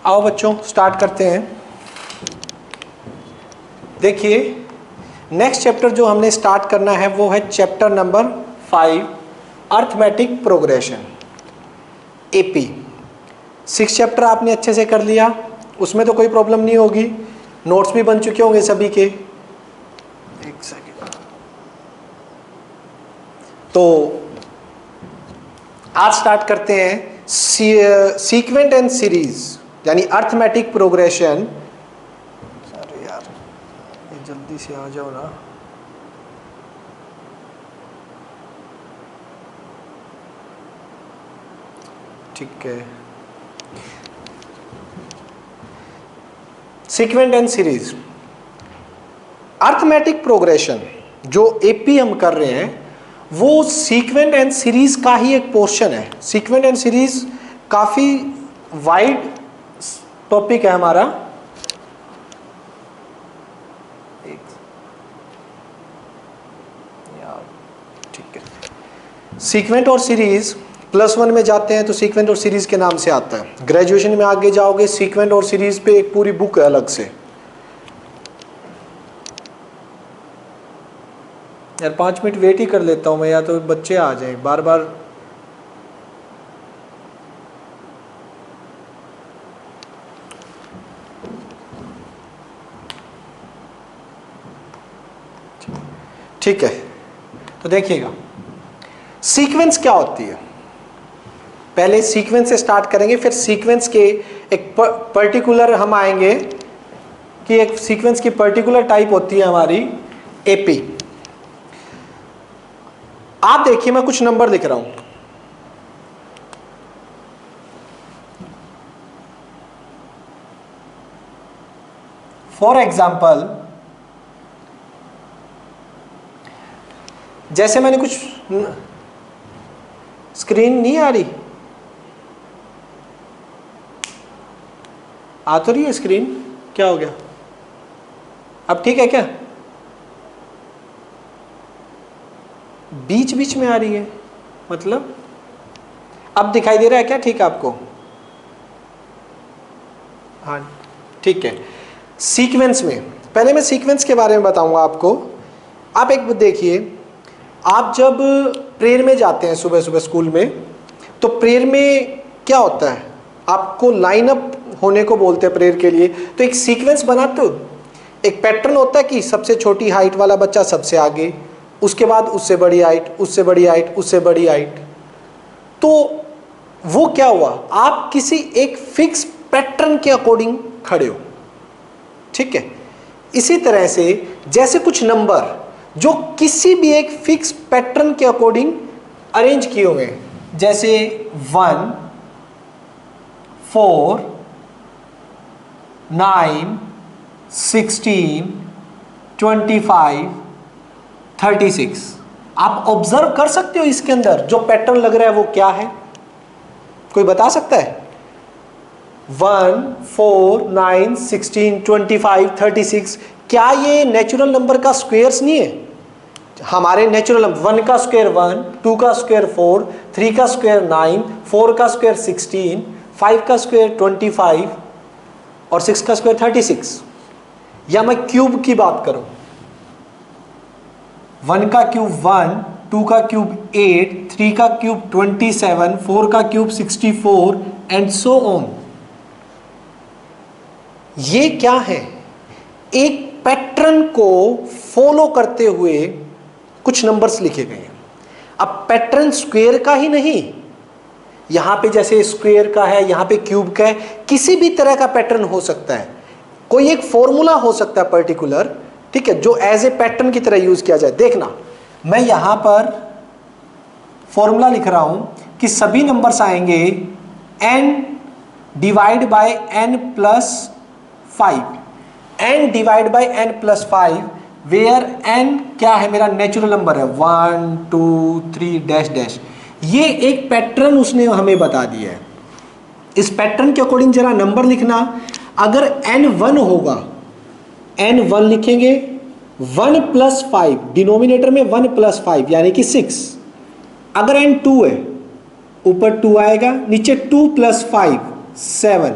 आओ बच्चों स्टार्ट करते हैं। देखिए नेक्स्ट चैप्टर जो हमने स्टार्ट करना है वो है chapter number 5 arithmetic progression AP. 6 chapter आपने अच्छे से कर लिया, उसमें तो कोई प्रॉब्लम नहीं होगी, नोट्स भी बन चुके होंगे सभी के। एक सेकेंड, तो आज स्टार्ट करते हैं सीक्वेंट एंड सीरीज यानी अर्थमेटिक प्रोग्रेशन। अरे यार ये जल्दी से आ जाओ ना। ठीक है, sequence and series arithmetic progression जो एपी हम कर रहे हैं वो सीक्वेंट एंड सीरीज का ही एक पोर्शन है। सीक्वेंट एंड सीरीज काफी वाइड टॉपिक है हमारा। ठीक है, सीक्वेंट और सीरीज +1 में जाते हैं तो सीक्वेंट और सीरीज के नाम से आता है। ग्रेजुएशन में आगे जाओगे सीक्वेंट और सीरीज पे एक पूरी बुक है अलग से। यार 5 मिनट वेट ही कर लेता हूं मैं, या तो बच्चे आ जाएं बार बार। ठीक है, तो देखिएगा सीक्वेंस क्या होती है। पहले सीक्वेंस से स्टार्ट करेंगे, फिर सीक्वेंस के एक पर्टिकुलर हम आएंगे कि एक सीक्वेंस की पर्टिकुलर टाइप होती है हमारी एपी। आप देखिए मैं कुछ नंबर लिख रहा हूं। फॉर एग्जाम्पल जैसे मैंने कुछ स्क्रीन नहीं आ रही, आ तो रही है स्क्रीन, क्या हो गया अब ठीक है क्या? बीच बीच में आ रही है, मतलब अब दिखाई दे रहा है क्या ठीक आपको? हाँ ठीक है। सीक्वेंस में पहले मैं सीक्वेंस के बारे में बताऊंगा आपको। आप एक देखिए, आप जब प्रेयर में जाते हैं सुबह सुबह स्कूल में, तो प्रेयर में क्या होता है, आपको लाइन अप होने को बोलते हैं प्रेयर के लिए। तो एक सीक्वेंस बनाते हो, एक पैटर्न होता है कि सबसे छोटी हाइट वाला बच्चा सबसे आगे, उसके बाद उससे बड़ी हाइट, उससे बड़ी हाइट, उससे बड़ी हाइट। तो वो क्या हुआ, आप किसी एक फिक्स पैटर्न के अकॉर्डिंग खड़े हो। ठीक है, इसी तरह से जैसे कुछ नंबर जो किसी भी एक फिक्स पैटर्न के अकॉर्डिंग अरेंज किए हुए हैं, जैसे 1, 4, 9, 16, 25, 36। आप ऑब्जर्व कर सकते हो इसके अंदर जो पैटर्न लग रहा है वो क्या है, कोई बता सकता है? 1, 4, 9, 16, 25, 36, क्या ये नेचुरल नंबर का स्क्वायर्स नहीं है? हमारे नेचुरल नंबर 1 का स्क्वायर 1, 2 का स्क्वायर 4, 3 का स्क्वायर 9, 4 का स्क्वायर 16, 5 का स्क्वायर 25 और 6 का स्क्वायर 36। या मैं क्यूब की बात करूं, 1 का क्यूब 1, 2 का क्यूब 8, 3 का क्यूब 27, 4 का क्यूब 64 एंड सो ऑन। ये क्या है, एक पैटर्न को फॉलो करते हुए कुछ नंबर्स लिखे गए हैं। अब पैटर्न स्क्वायर का ही नहीं, यहां पे जैसे स्क्वायर का है, यहां पे क्यूब का है, किसी भी तरह का पैटर्न हो सकता है। कोई एक फॉर्मूला हो सकता है पर्टिकुलर, ठीक है, जो एज ए पैटर्न की तरह यूज किया जाए। देखना मैं यहां पर फॉर्मूला लिख रहा हूं कि सभी नंबर्स आएंगे n divide by n plus 5, n divide by n plus 5, where n क्या है, मेरा नेचुरल नंबर है 1, 2, 3 डैश डैश। ये एक पैटर्न उसने हमें बता दिया है। इस पैटर्न के अकॉर्डिंग जरा नंबर लिखना। अगर n1 होगा, n1 लिखेंगे, 1 प्लस 5, डिनोमिनेटर में 1 प्लस 5 यानी कि 6। अगर n2 है, ऊपर 2 आएगा, नीचे 2 प्लस 5 7,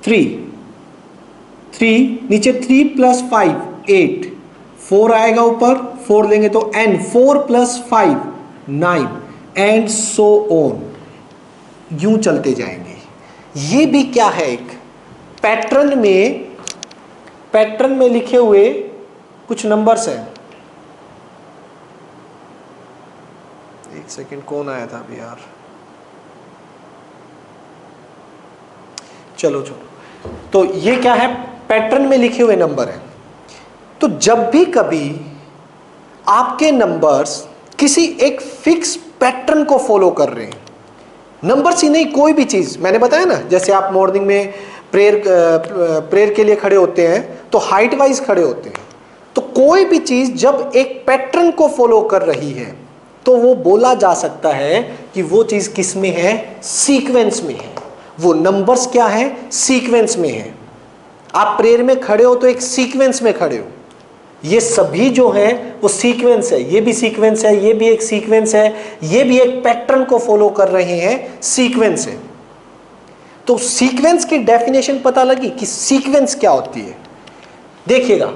3, नीचे 3 + 5 8, 4 आएगा ऊपर, 4 लेंगे तो n, 4 + 5 9 एंड सो ऑन, यूं चलते जाएंगे। ये भी क्या है, एक पैटर्न में लिखे हुए कुछ नंबर्स हैं। एक सेकंड, कौन आया था अभी यार, चलो। तो ये क्या है, पैटर्न में लिखे हुए नंबर हैं। तो जब भी कभी आपके नंबर्स किसी एक फिक्स पैटर्न को फॉलो कर रहे हैं, नंबर्स ही नहीं, कोई भी चीज, मैंने बताया ना, जैसे आप मॉर्निंग में प्रेयर के लिए खड़े होते हैं तो हाइट वाइज खड़े होते हैं, तो कोई भी चीज जब एक पैटर्न को फॉलो कर रही है तो वो बोला जा सकता है कि वो चीज किस में है, सीक्वेंस में है। वो नंबर्स क्या है, सीक्वेंस में है। आप प्रेयर में खड़े हो तो एक सीक्वेंस में खड़े हो, ये सभी जो है वो सीक्वेंस है, ये भी सीक्वेंस है, ये भी एक सीक्वेंस है, ये भी एक पैटर्न को फॉलो कर रहे हैं, सीक्वेंस है। तो सीक्वेंस की डेफिनेशन पता लगी कि सीक्वेंस क्या होती है। देखिएगा,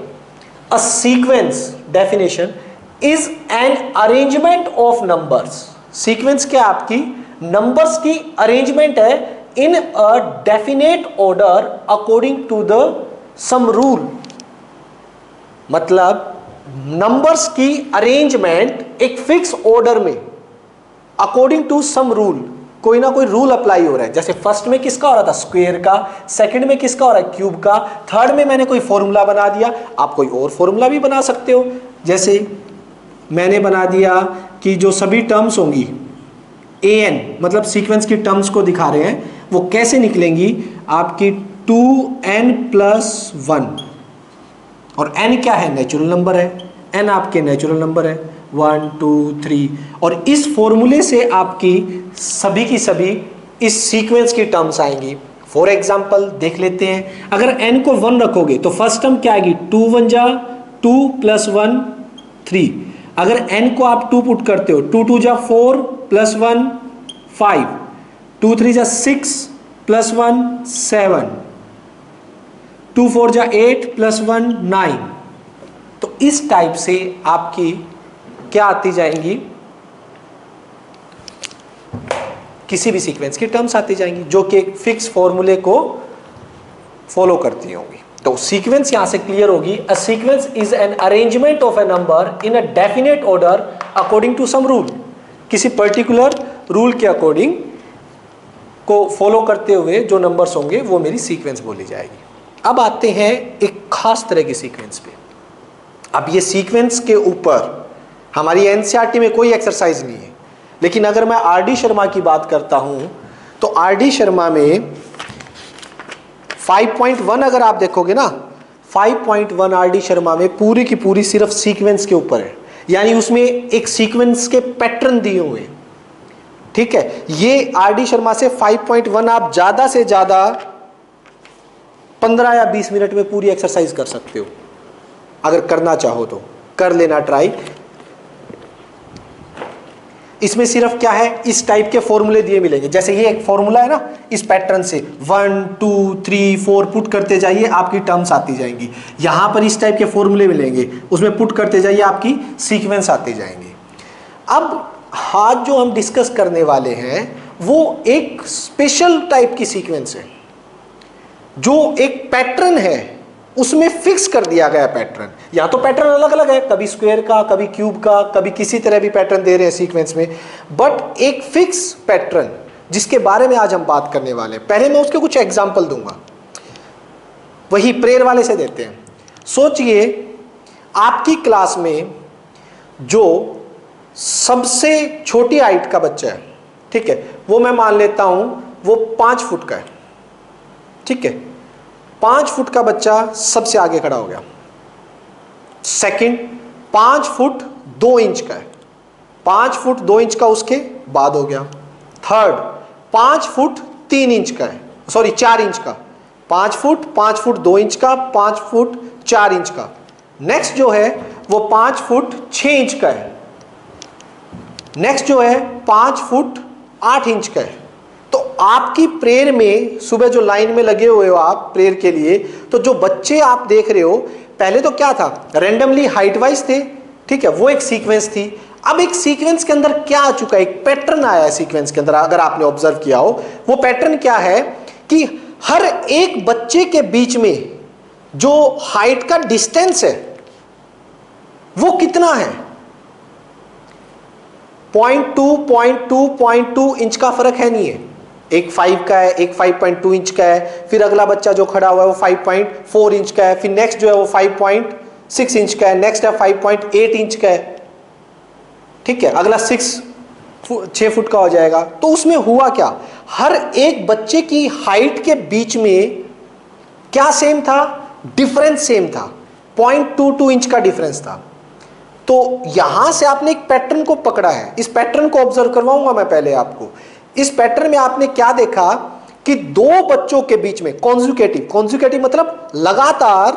a sequence definition is an arrangement of numbers. Sequence क्या, आपकी नंबर्स की अरेंजमेंट है in a definite order according to the some rule. मतलब नंबर्स की अरेंजमेंट एक फिक्स ऑर्डर में अकॉर्डिंग टू सम रूल, कोई ना कोई रूल अप्लाई हो रहा है। जैसे फर्स्ट में किसका हो रहा था, स्क्वायर का, सेकंड में किसका हो रहा है, क्यूब का, थर्ड में मैंने कोई फॉर्मूला बना दिया। आप कोई और फॉर्मूला भी बना सकते हो, जैसे मैंने बना दिया कि जो सभी टर्म्स होंगी an, मतलब सीक्वेंस की टर्म्स को दिखा रहे हैं, वो कैसे निकलेंगी आपकी 2n + 1, और n क्या है, नेचुरल नंबर है, n आपके नेचुरल नंबर है 1 2 3, और इस फॉर्मूले से आपकी सभी की सभी इस सीक्वेंस की टर्म्स आएंगी। फॉर एग्जांपल देख लेते हैं, अगर n को 1 रखोगे तो फर्स्ट टर्म क्या आएगी, 2 1 जा 2 + 1 3। अगर n को आप 2 पुट करते हो, 2 2 जा 4 + 1 5, 2 3 जा 6 + 1 7, 2 4 जा 8 + 1 9। तो इस टाइप से आपकी क्या आती जाएंगी, किसी भी सीक्वेंस की टर्म्स आती जाएंगी जो कि एक फिक्स फॉर्मूले को फॉलो करती होंगी। तो सीक्वेंस यहां से क्लियर होगी, a sequence is an arrangement of a number in a definite order according to some rule. किसी पर्टिकुलर रूल के अकॉर्डिंग को फॉलो करते हुए जो नंबर्स होंगे वो मेरी सीक्वेंस बोली जाएगी। अब आते हैं एक खास तरह की सीक्वेंस पे। अब ये सीक्वेंस के ऊपर हमारी एनसीईआरटी में कोई एक्सरसाइज नहीं है, लेकिन अगर मैं आरडी शर्मा की बात करता हूं तो आरडी शर्मा में 5.1 अगर आप देखोगे ना, 5.1 आरडी शर्मा में पूरी की पूरी सिर्फ सीक्वेंस के ऊपर है, यानी उसमें एक सीक्वेंस के पैटर्न दिए हुए हैं। ठीक है, ये आरडी शर्मा से 5.1 आप ज्यादा से ज्यादा 15 या 20 मिनट में पूरी एक्सरसाइज कर सकते हो। अगर करना चाहो तो कर लेना ट्राई। इसमें सिर्फ क्या है, इस टाइप के फॉर्मूले दिए मिलेंगे। जैसे ये एक फॉर्मूला है ना, इस पैटर्न से 1 2 3 4 पुट करते जाइए, आपकी टर्म्स आती जाएंगी। यहां पर इस टाइप के फॉर्मूले मिलेंगे, उसमें पुट करते जाइए, आपकी सीक्वेंस आती जाएंगी। अब आज जो हम डिस्कस करने वाले हैं वो एक स्पेशल टाइप की सीक्वेंस है, जो एक पैटर्न है, उसमें फिक्स कर दिया गया पैटर्न। या तो पैटर्न अलग अलग है, कभी स्क्वायर का, कभी क्यूब का, कभी किसी तरह भी पैटर्न दे रहे हैं सीक्वेंस में, बट एक फिक्स पैटर्न जिसके बारे में आज हम बात करने वाले हैं। पहले मैं उसके कुछ एग्जांपल दूंगा, वही प्रेयर वाले से देते हैं। सोचिए आपकी क्लास में जो सबसे छोटी हाइट का बच्चा है, ठीक है, वो मैं मान लेता हूं वो 5 फुट का है। ठीक है, 5 फुट का बच्चा सबसे आगे खड़ा हो गया। सेकंड 5 फुट 2 इंच का है, 5 फुट 2 इंच का उसके बाद हो गया। थर्ड 5 फुट 3 इंच का है, सॉरी 4 इंच का, 5 फुट 2 इंच का, 5 फुट 4 इंच का। नेक्स्ट जो है वो 5 फुट 6 इंच का है। नेक्स्ट जो है 5 फुट 8 इंच का है। तो तो आपकी प्रेयर में सुबह जो लाइन में लगे हुए हो आप प्रेयर के लिए, तो जो बच्चे आप देख रहे हो, पहले तो क्या था, रैंडमली हाइट वाइज थे, ठीक है, वो एक सीक्वेंस थी। अब एक सीक्वेंस के अंदर क्या आ चुका है, एक पैटर्न आया है सीक्वेंस के अंदर। अगर आपने ऑब्जर्व किया हो, वो पैटर्न क्या है कि हर एक बच्चे के बीच में जो हाइट का डिस्टेंस है वो कितना है, 0.2, 0.2, 0.2 इंच का फर्क है, नहीं है। एक 5 का है, एक 5.2 इंच का है, फिर अगला बच्चा जो खड़ा हुआ है वो 5.4 इंच का है, फिर नेक्स्ट जो है वो 5.6 इंच का है, नेक्स्ट है 5.8 इंच का है, ठीक है, अगला 6 फुट का हो जाएगा। तो उसमें हुआ क्या, हर एक बच्चे की हाइट के बीच में क्या सेम था, डिफरेंस सेम था, 0.22 इंच का डिफरेंस था। तो यहां से आपने एक पैटर्न को पकड़ा है, इस पैटर्न को ऑब्जर्व करवाऊंगा मैं पहले आपको। इस पैटर्न में आपने क्या देखा कि दो बच्चों के बीच में कॉन्जिक्यूटिव मतलब लगातार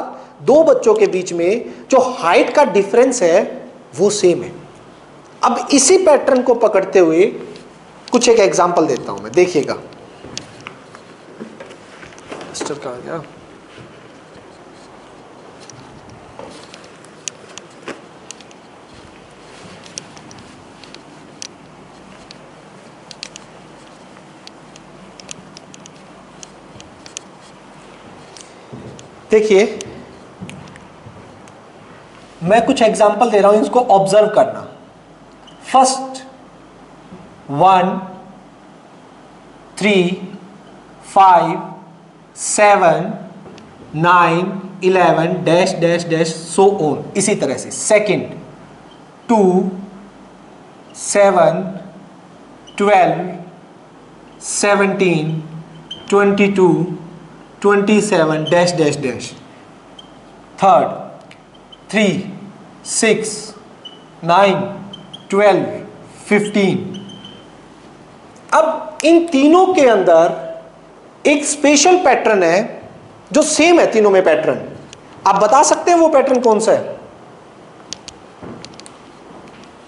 दो बच्चों के बीच में जो हाइट का डिफरेंस है वो सेम है। अब इसी पैटर्न को पकड़ते हुए कुछ एक एग्जांपल देता हूं मैं, देखिएगा। मास्टर कहां गया, देखिए मैं कुछ एग्जांपल दे रहा हूं, इसको ऑब्जर्व करना। First 1, 3, 5, 7, 9, 11 dash dash dash so on, इसी तरह से। Second 2, 7, 12, 17, 22, 27 dash dash dash. Third 3, 6, 9, 12, 15। अब इन तीनों के अंदर एक स्पेशल पैटर्न है जो सेम है तीनों में पैटर्न। आप बता सकते हैं वो पैटर्न कौन सा है?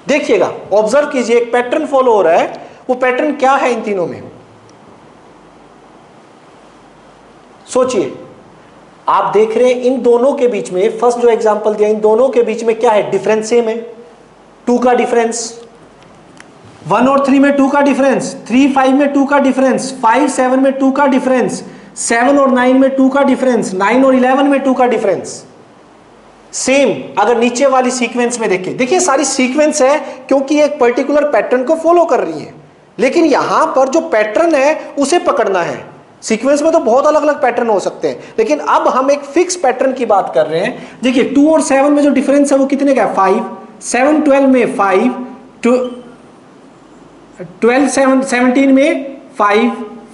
देखिएगा, ऑब्जर्व कीजिए, एक पैटर्न फॉलो हो रहा है, वो पैटर्न क्या है इन तीनों में? सोचिए, आप देख रहे हैं इन दोनों के बीच में, फर्स्ट जो एग्जांपल दिया, इन दोनों के बीच में क्या है, डिफरेंस सेम है, 2 का डिफरेंस। 1 और 3 में 2 का डिफरेंस, 3, 5 में 2 का डिफरेंस, 5, 7 में 2 का डिफरेंस, 7 और 9 में 2 का डिफरेंस, 9 और 11 में 2 का डिफरेंस। सेम अगर नीचे वाली सीक्वेंस में देखिए सारी सीक्वेंस है क्योंकि एक पर्टिकुलर पैटर्न को फॉलो कर रही है, लेकिन यहां पर जो पैटर्न है उसे पकड़ना है। सीक्वेंस में तो बहुत अलग अलग पैटर्न हो सकते हैं, लेकिन अब हम एक फिक्स पैटर्न की बात कर रहे हैं। देखिए 2 और 7 में जो डिफरेंस है वो कितने का है, 5, 7, 12 में 5, 12, 17 में 5,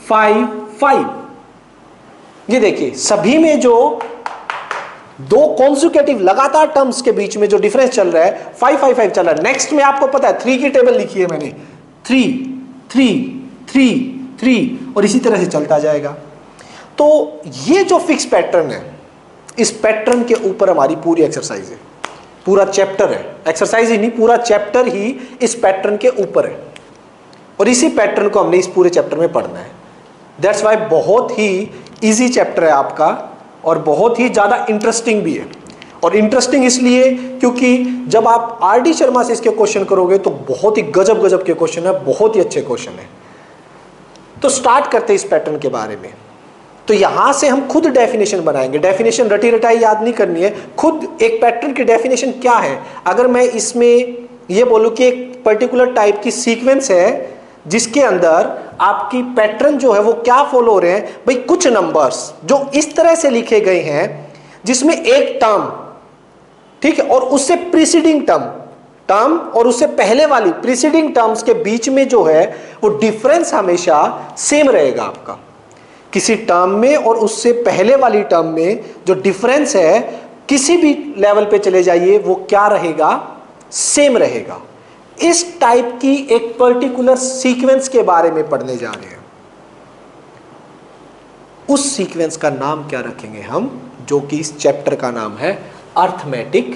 5, 5। ये देखिए सभी में जो दो कॉन्सिक्यूटिव लगातार टर्म्स के बीच में जो डिफरेंस चल रहा है 5, 5, 5 चल रहा है। नेक्स्ट में आपको पता है 3 की टेबल लिखी है मैंने, 3, 3, 3, 3 और इसी तरह से चलता जाएगा। तो ये जो फिक्स पैटर्न है, इस पैटर्न के ऊपर हमारी पूरी एक्सरसाइज है, पूरा चैप्टर है। एक्सरसाइज ही नहीं, पूरा चैप्टर ही इस पैटर्न के ऊपर है और इसी पैटर्न को हमने इस पूरे चैप्टर में पढ़ना है। दैट्स वाई बहुत ही इजी चैप्टर है आपका और बहुत ही ज़्यादा इंटरेस्टिंग भी है। और इंटरेस्टिंग इसलिए क्योंकि जब आप आर.डी. शर्मा से इसके क्वेश्चन करोगे तो बहुत ही गजब गजब के क्वेश्चन है, बहुत ही अच्छे क्वेश्चन है। तो स्टार्ट करते हैं इस पैटर्न के बारे में। तो यहां से हम खुद डेफिनेशन बनाएंगे। डेफिनेशन रटी रटाई याद नहीं करनी है, खुद एक पैटर्न की डेफिनेशन क्या है। अगर मैं इसमें ये बोलूं कि एक पर्टिकुलर टाइप की सीक्वेंस है जिसके अंदर आपकी पैटर्न जो है वो क्या फॉलो हो रहे हैं, भाई कुछ नंबर्स जो इस तरह से लिखे गए हैं जिसमें एक टर्म, ठीक है, और उससे प्रीसीडिंग टर्म और उससे पहले वाली प्रीसीडिंग टर्म्स के बीच में जो है वो डिफरेंस हमेशा सेम रहेगा आपका। किसी टर्म में और उससे पहले वाली टर्म में जो डिफरेंस है किसी भी लेवल पे चले जाइए वो क्या रहेगा, सेम रहेगा। इस टाइप की एक पर्टिकुलर सीक्वेंस के बारे में पढ़ने जा रहे हैं। उस सीक्वेंस का नाम क्या रखेंगे हम, जो कि इस चैप्टर का नाम है अर्थमेटिक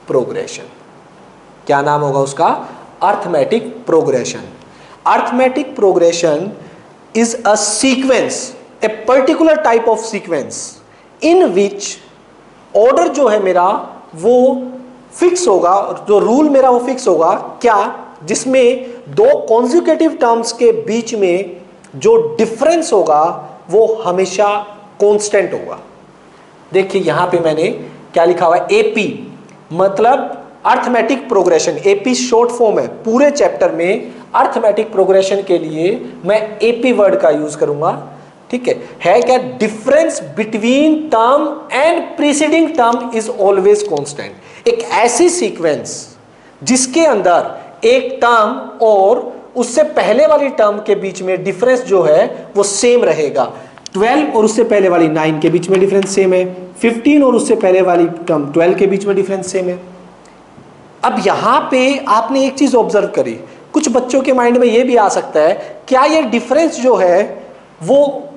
प्रोग्रेशन। क्या नाम होगा उसका, arithmetic progression. Arithmetic progression is a sequence, a particular type of sequence in which order जो है मेरा वो फिक्स होगा, जो रूल मेरा वो फिक्स होगा क्या, जिसमें दो कॉन्जिक्यूटिव टर्म्स के बीच में जो डिफरेंस होगा वो हमेशा कांस्टेंट होगा। देखिए यहां पे मैंने क्या लिखा हुआ है, एपी मतलब arithmetic progression. AP short form है, पूरे चैप्टर में अर्थमेटिक प्रोग्रेशन के लिए मैं एपी वर्ड का यूज करूंगा, ठीक है क्या, difference between term and preceding term is always constant. एक ऐसी सीक्वेंस जिसके अंदर एक टर्म और उससे पहले वाली टर्म के बीच में डिफरेंस जो है वो सेम रहेगा। 12 और उससे पहले वाली 9 के बीच में डिफरेंस सेम है, 15 और उससे पहले वाली टर्म 12 के बीच में डिफरेंस सेम है। अब यहां पे आपने एक चीज ऑब्जर्व करी, कुछ बच्चों के माइंड में ये भी आ सकता है, क्या ये डिफरेंस जो है वो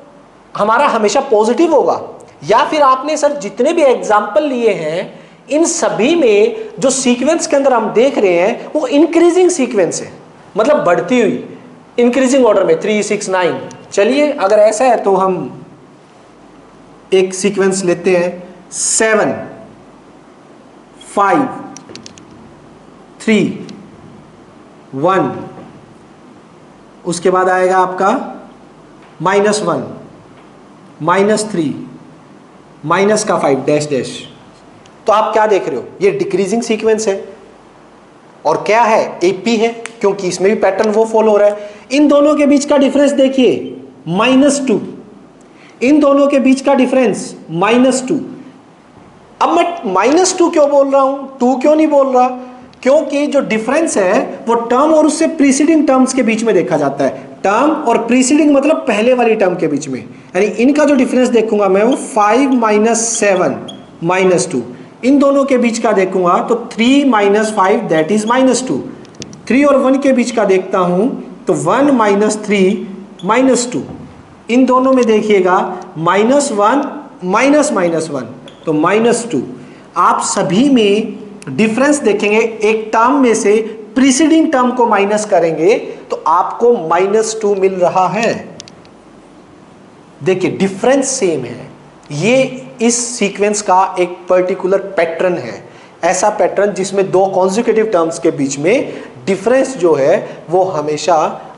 हमारा हमेशा पॉजिटिव होगा, या फिर आपने सर जितने भी एग्जाम्पल लिए हैं इन सभी में जो सीक्वेंस के अंदर हम देख रहे हैं वो इंक्रीजिंग सीक्वेंस है, मतलब बढ़ती हुई इंक्रीजिंग ऑर्डर में 3, 6, 9। चलिए अगर ऐसा है तो हम एक सीक्वेंस लेते हैं 7, 5, 3, 1, उसके बाद आएगा आपका -1, -3, माइनस का 5 डैश डैश। तो आप क्या देख रहे हो, ये डिक्रीजिंग सीक्वेंस है और क्या है, एपी है, क्योंकि इसमें भी पैटर्न वो फॉलो हो रहा है। इन दोनों के बीच का डिफरेंस देखिए -2, इन दोनों के बीच का डिफरेंस -2। अब मैं -2 क्यों बोल रहा हूं, 2 क्यों नहीं बोल रहा, क्योंकि जो डिफरेंस है वो टर्म और उससे प्रीसीडिंग टर्म्स के बीच में देखा जाता है। टर्म और प्रीसीडिंग मतलब पहले वाली टर्म के बीच में, यानी इनका जो डिफरेंस देखूंगा मैं वो 5 - 7 -2, इन दोनों के बीच का देखूंगा तो 3 - 5 दैट इज -2। 3 और 1 के बीच का देखता हूं तो 1 - 3 -2, इन दोनों में देखिएगा -1 -1 तो -2। आप सभी में डिफरेंस देखेंगे, एक टर्म में से प्रीसीडिंग टर्म को माइनस करेंगे तो आपको -2 मिल रहा है। देखिए डिफरेंस सेम है, ये इस सीक्वेंस का एक पर्टिकुलर पैटर्न है, ऐसा पैटर्न जिसमें दो कॉन्जिक्यूटिव टर्म्स के बीच में डिफरेंस जो है वो हमेशा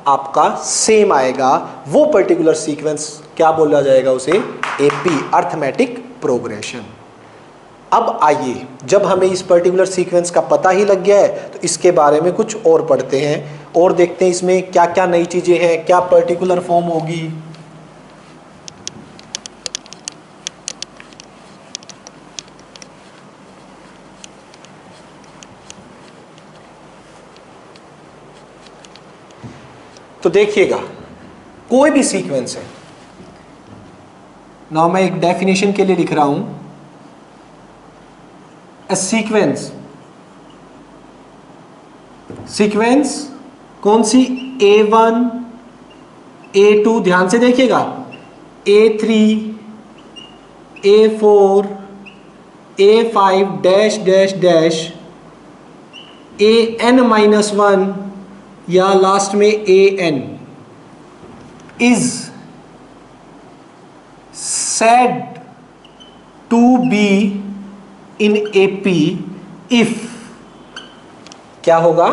आपका सेम आएगा। वो पर्टिकुलर सीक्वेंस क्या बोला जाएगा, उसे एपी, अर्थमेटिक प्रोग्रेशन। अब आइए, जब हमें इस पर्टिकुलर सीक्वेंस का पता ही लग गया है तो इसके बारे में कुछ और पढ़ते हैं और देखते हैं इसमें क्या क्या नई चीजें हैं, क्या पर्टिकुलर फॉर्म होगी। तो देखिएगा कोई भी सीक्वेंस है ना, मैं एक डेफिनेशन के लिए लिख रहा हूं, A सीक्वेंस कौन सी, A1 A2, ध्यान से देखिएगा, A3 A4 A5 dash dash dash AN-1 या लास्ट में AN is said to be in AP if, क्या होगा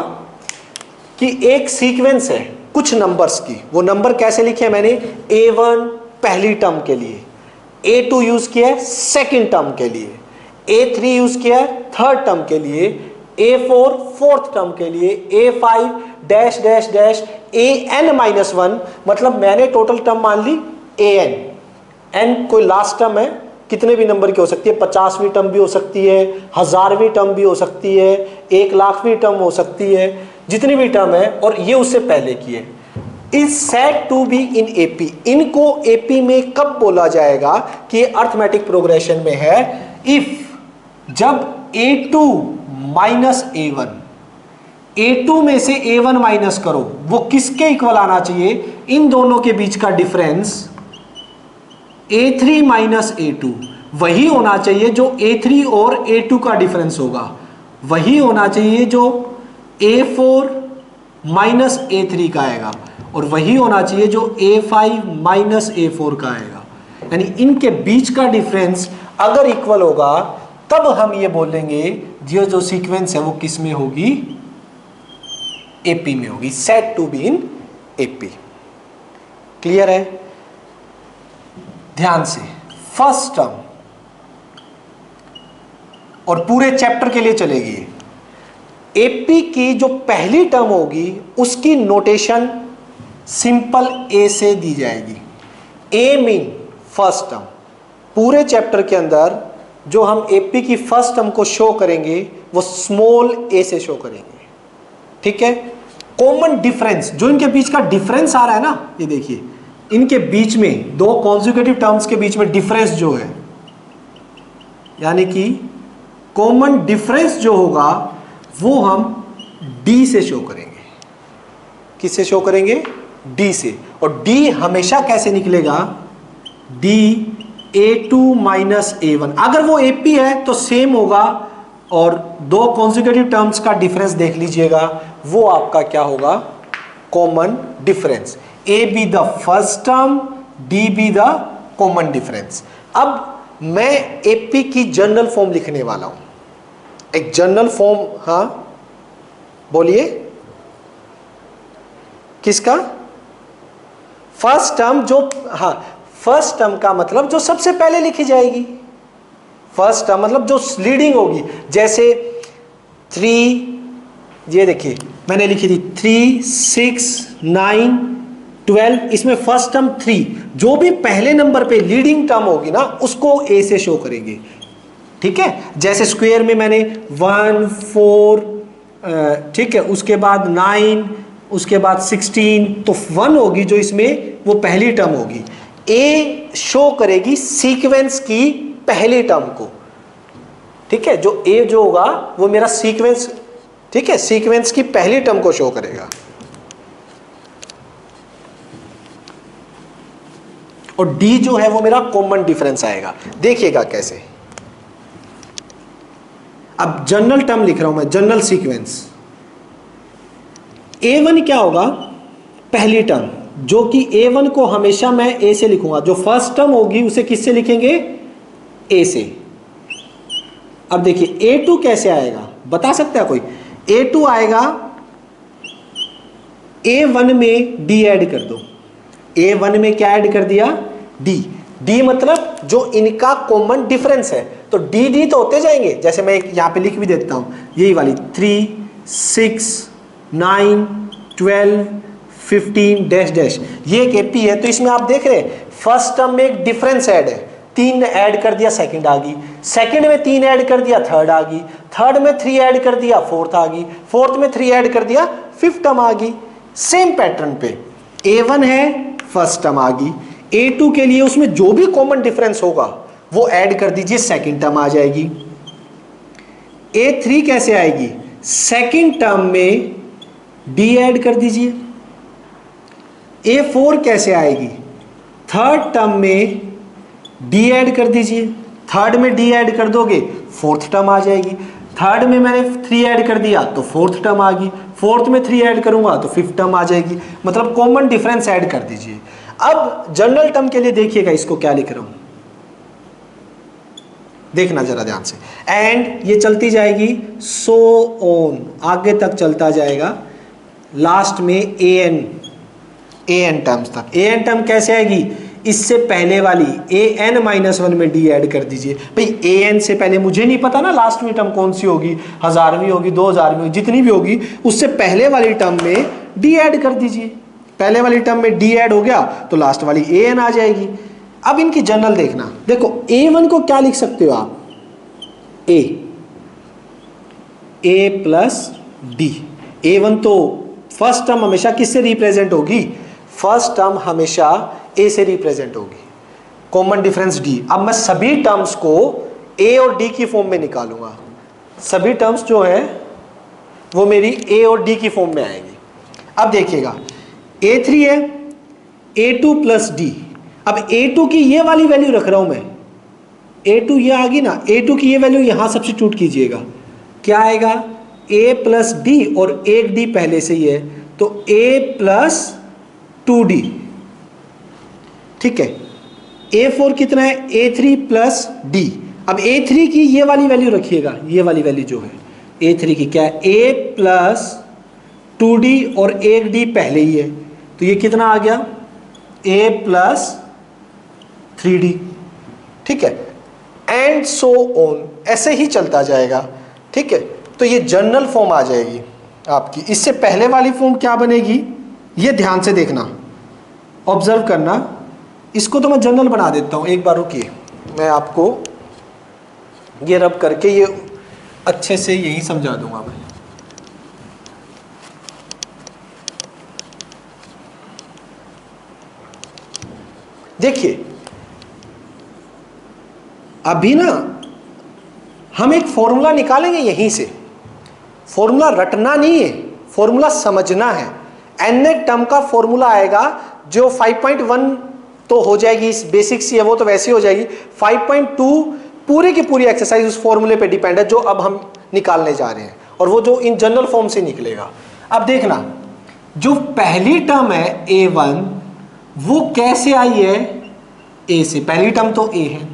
कि एक सीक्वेंस है कुछ नंबर्स की, वो नंबर कैसे लिखे हैं मैंने, A1 पहली टर्म के लिए, A2 यूज किया है सेकंड टर्म के लिए, A3 यूज किया है थर्ड टर्म के लिए, A4 फोर्थ टर्म के लिए, A5 dash dash dash AN-1, मतलब मैंने टोटल टर्म मान ली AN, N कोई लास्ट टर्म है, कितने भी नंबर की हो सकती है, 50वीं टर्म भी हो सकती है, 1000वीं टर्म भी हो सकती है, 1,00,000वीं टर्म हो सकती है, जितनी भी टर्म है, और ये उससे पहले की है, is said to be in AP. इनको एपी में कब बोला जाएगा कि ये अर्थमेटिक प्रोग्रेशन में है, इफ जब A2 माइनस A1, A2 में से A1 माइनस करो, वो किसके इक्वल आना चाहिए, इन दोनों के बीच का डिफरेंस A3 माइनस A2 वही होना चाहिए जो A3 और A2 का डिफरेंस होगा, वही होना चाहिए जो A4 माइनस A3 का आएगा। और वही होना चाहिए जो A5 माइनस A4 का आएगा। यानी इनके बीच का डिफरेंस अगर इक्वल होगा तब हम ये बोलेंगे ये जो सीक्वेंस है वो किस में होगी, AP में होगी, said to be in AP। Clear है? ध्यान से, फर्स्ट टर्म और पूरे चैप्टर के लिए चलेगी। AP की जो पहली टर्म होगी उसकी नोटेशन सिंपल A से दी जाएगी। A mean first term. पूरे चैप्टर के अंदर जो हम AP की फर्स्ट टर्म को शो करेंगे वो स्मॉल a से शो करेंगे। ठीक है? कॉमन डिफरेंस, जो इनके बीच का डिफरेंस आ रहा है ना, ये देखिए इनके बीच में दो कॉन्जिक्यूटिव टर्म्स के बीच में डिफरेंस जो है, यानी कि कॉमन डिफरेंस जो होगा वो हम D से शो करेंगे। किससे शो करेंगे? D से। और D हमेशा कैसे निकलेगा? D A2 minus A1। अगर वो AP है तो सेम होगा, और दो कॉन्जिक्यूटिव टर्म्स का डिफरेंस देख लीजिएगा, वो आपका क्या होगा? Common difference. A be the first term, D be the common difference. अब मैं AP की जनरल फॉर्म लिखने वाला हूं, एक जनरल फॉर्म। हाँ बोलिए, किसका? फर्स्ट टर्म जो, हाँ फर्स्ट टर्म का मतलब जो सबसे पहले लिखी जाएगी। फर्स्ट टर्म मतलब जो लीडिंग होगी, जैसे 3, ये देखिए मैंने लिखी थी 3, 6, 9, 12, इसमें फर्स्ट टर्म 3, जो भी पहले नंबर पे लीडिंग टर्म होगी ना उसको A से शो करेंगे। ठीक है? जैसे स्क्वायर में मैंने 1, 4, ठीक है, उसके बाद 9, उसके बाद 16, तो 1 होगी जो इसमें वो पहली टर्म होगी। A शो करेगी सीक्वेंस की पहली टर्म को। ठीक है? जो A जो होगा वो मेरा सीक्वेंस, ठीक है, सीक्वेंस की पहली टर्म को शो करेगा। और D जो है वो मेरा कॉमन डिफरेंस आएगा। देखिएगा कैसे। अब जनरल टर्म लिख रहा हूं मैं, जनरल सीक्वेंस। A1 क्या होगा? पहली टर्म, जो कि A1 को हमेशा मैं A से लिखूंगा। जो फर्स्ट टर्म होगी उसे किससे लिखेंगे? A से। अब देखिए A2 कैसे आएगा, बता सकता है कोई? A2 आएगा, A1 में D ऐड कर दो। A1 में क्या ऐड कर दिया? D। D मतलब जो इनका कॉमन डिफरेंस है, तो D तो होते जाएंगे। जैसे मैं यहां पे लिख भी देता हूं, यही वाली 3, 6, 9, 12, 15 डैश डैश, ये एक AP है। तो इसमें आप देख रहे हैं फर्स्ट टर्म में एक डिफरेंस ऐड है, 3 ऐड कर दिया, सेकंड आ गई। सेकंड में 3 ऐड कर दिया, थर्ड आ गई। थर्ड में 3 ऐड कर दिया, फोर्थ आ गई। फोर्थ में 3 ऐड कर दिया, फिफ्थ टर्म आ गई। सेम पैटर्न पे A1 है, फर्स्ट टर्म आ गई। A2 के लिए उसमें जो भी कॉमन डिफरेंस होगा वो ऐड कर दीजिए, सेकंड टर्म आ जाएगी। A3 कैसे आएगी? सेकंड टर्म में D ऐड कर दीजिए। A4 कैसे आएगी? थर्ड टर्म में D ऐड कर दीजिए। थर्ड में D ऐड कर दोगे, फोर्थ टर्म आ जाएगी। थर्ड में मैंने 3 ऐड कर दिया तो फोर्थ टर्म आ गई। फोर्थ में 3 ऐड करूंगा तो फिफ्थ टर्म आ जाएगी। मतलब कॉमन डिफरेंस ऐड कर दीजिए। अब जनरल टर्म के लिए देखिएगा इसको क्या लिख रहा हूं, देखना जरा ध्यान से। एंड ये चलती जाएगी सो ऑन, आगे तक चलता जाएगा, लास्ट में an टर्म्स तक। an टर्म कैसे आएगी? इससे पहले वाली an-1 में D ऐड कर दीजिए। भाई an से पहले मुझे नहीं पता ना लास्ट में टर्म कौन सी होगी, 1000वीं होगी, 2000वीं होगी, जितनी भी होगी, उससे पहले वाली टर्म में D ऐड कर दीजिए। पहले वाली टर्म में D ऐड हो गया तो लास्ट वाली an आ जाएगी। अब इनकी जनरल देखना, देखो A1 को क्या लिख सकते हो आप? A plus D। A1 तो फर्स्ट टर्म हमेशा किससे रिप्रेजेंट होगी? फर्स्ट टर्म हमेशा A से रिप्रेजेंट होगी, कॉमन डिफरेंस D। अब मैं सभी टर्म्स को A और D की फॉर्म में निकालूंगा। सभी टर्म्स जो है वो मेरी A और D की फॉर्म में आएगी। अब देखिएगा A3 है, A2 प्लस D। अब A2 की ये वाली वैल्यू रख रहा हूं मैं, A2 ये आ गई ना, A2 की ये वैल्यू यहां सब्स्टिट्यूट कीजिएगा, क्या आएगा? A प्लस D, और एक D पहले से ही है तो A प्लस 2d, ठीक है। A4 कितना है, A3 प्लस d। अब A3 की ये वाली वैल्यू रखिएगा, ये वाली वैल्यू जो है A3 की क्या है, A प्लस 2d और 1d पहले ही है, तो ये कितना आ गया, A प्लस 3d, ठीक है। एंड सो ऑन, ऐसे ही चलता जाएगा, ठीक है। तो ये जनरल फॉर्म आ जाएगी आपकी। इससे पहले वाली फॉर्म क्या बनेगी, ये ध्यान से देखना, ऑब्जर्व करना। इसको तो मैं जनरल बना देता हूँ, एक बार रुकिए, मैं आपको ये रब करके ये अच्छे से यही समझा दूंगा मैं। देखिए अभी ना हम एक फॉर्मूला निकालेंगे यहीं से। फॉर्मूला रटना नहीं है, फॉर्मूला समझना है। n टर्म का फॉर्मूला आएगा जो 5.1 तो हो जाएगी, इस बेसिक सी है वो तो वैसे हो जाएगी। 5.2 पूरी की पूरी एक्सरसाइज उस फॉर्मूले पे डिपेंड है जो अब हम निकालने जा रहे हैं, और वो जो इन जनरल फॉर्म से निकलेगा। अब देखना, जो पहली टर्म है a1 वो कैसे आई है, a से। पहली टर्म तो a है।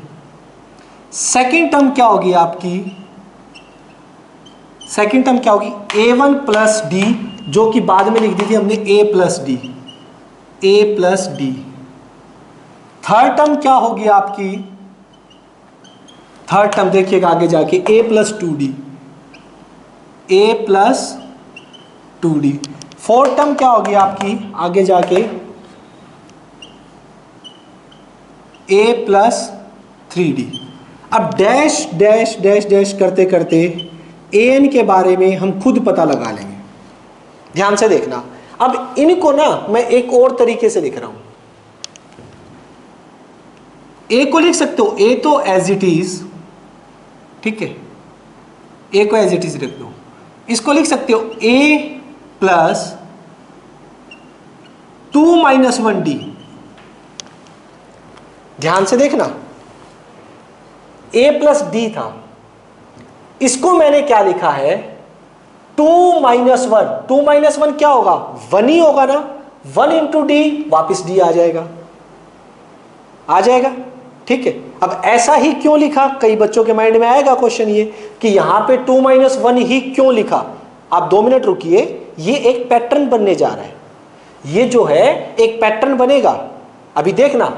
सेकेंड टर्म क्या होगी आपकी, सेकेंड टर्म क्या होगी, a1 प्लस डी, जो कि बाद में लिख दी थी हमने a plus D, a plus D. Third term क्या होगी आपकी, थर्ड टर्म देखिएगा आगे जाके a plus 2d, a plus 2d। Fourth term क्या होगी आपकी आगे जाके a प्लस 3d। अब डैश डैश डैश डैश करते करते an के बारे में हम खुद पता लगा लेंगे। ध्यान से देखना, अब इनको ना मैं एक और तरीके से लिख रहा हूं। a को लिख सकते हो, a तो एज इट इज, ठीक है, a को एज इट इज रख दो। इसको लिख सकते हो a प्लस 2 माइनस 1d। ध्यान से देखना, a प्लस डी था, इसको मैंने क्या लिखा है, 2 माइनस 1। 2 माइनस 1 क्या होगा, 1 ही होगा ना। 1 इंटू डी, वापिस डी आ जाएगा, आ जाएगा, ठीक है। अब ऐसा ही क्यों लिखा, कई बच्चों के माइंड में आएगा क्वेश्चन ये कि यहां पे 2 माइनस 1 ही क्यों लिखा। आप 2 मिनट रुकिए, ये एक पैटर्न बनने जा रहा है, ये जो है एक पैटर्न बनेगा। अभी देखना,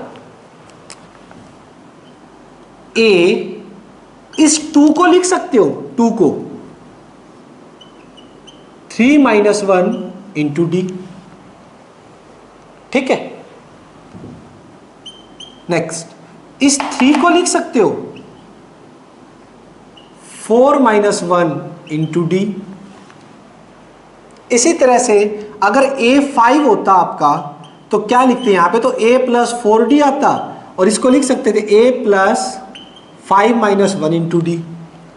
a इस 2 को लिख सकते हो, 2 को 3 माइनस 1 इंटू डी, ठीक है। नेक्स्ट, इस 3 को लिख सकते हो 4 माइनस 1 इंटू डी। इसी तरह से अगर a 5 होता आपका तो क्या लिखते हैं यहां पे, तो a प्लस 4d आता, और इसको लिख सकते थे a plus 5 minus 1 into D,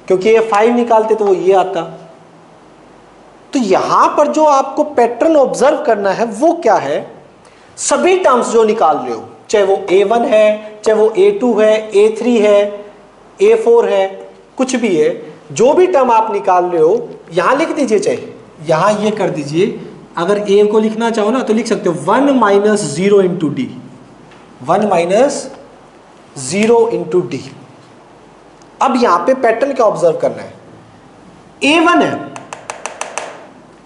क्योंकि ये 5 निकालते तो वो ये आता। तो यहां पर जो आपको पैटर्न ऑब्जर्व करना है वो क्या है, सभी टर्म्स जो निकाल रहे हो, चाहे वो a1 है, चाहे वो a2 है, a3 है, a4 है, कुछ भी है, जो भी टर्म आप निकाल रहे हो यहां लिख दीजिए। चाहे यहां ये कर दीजिए, अगर a को लिखना चाहो ना तो लिख सकते हो 1 minus 0 into D, 1 minus 0 into D. अब यहां पे पैटर्न क्या ऑब्जर्व करना है, a1 है,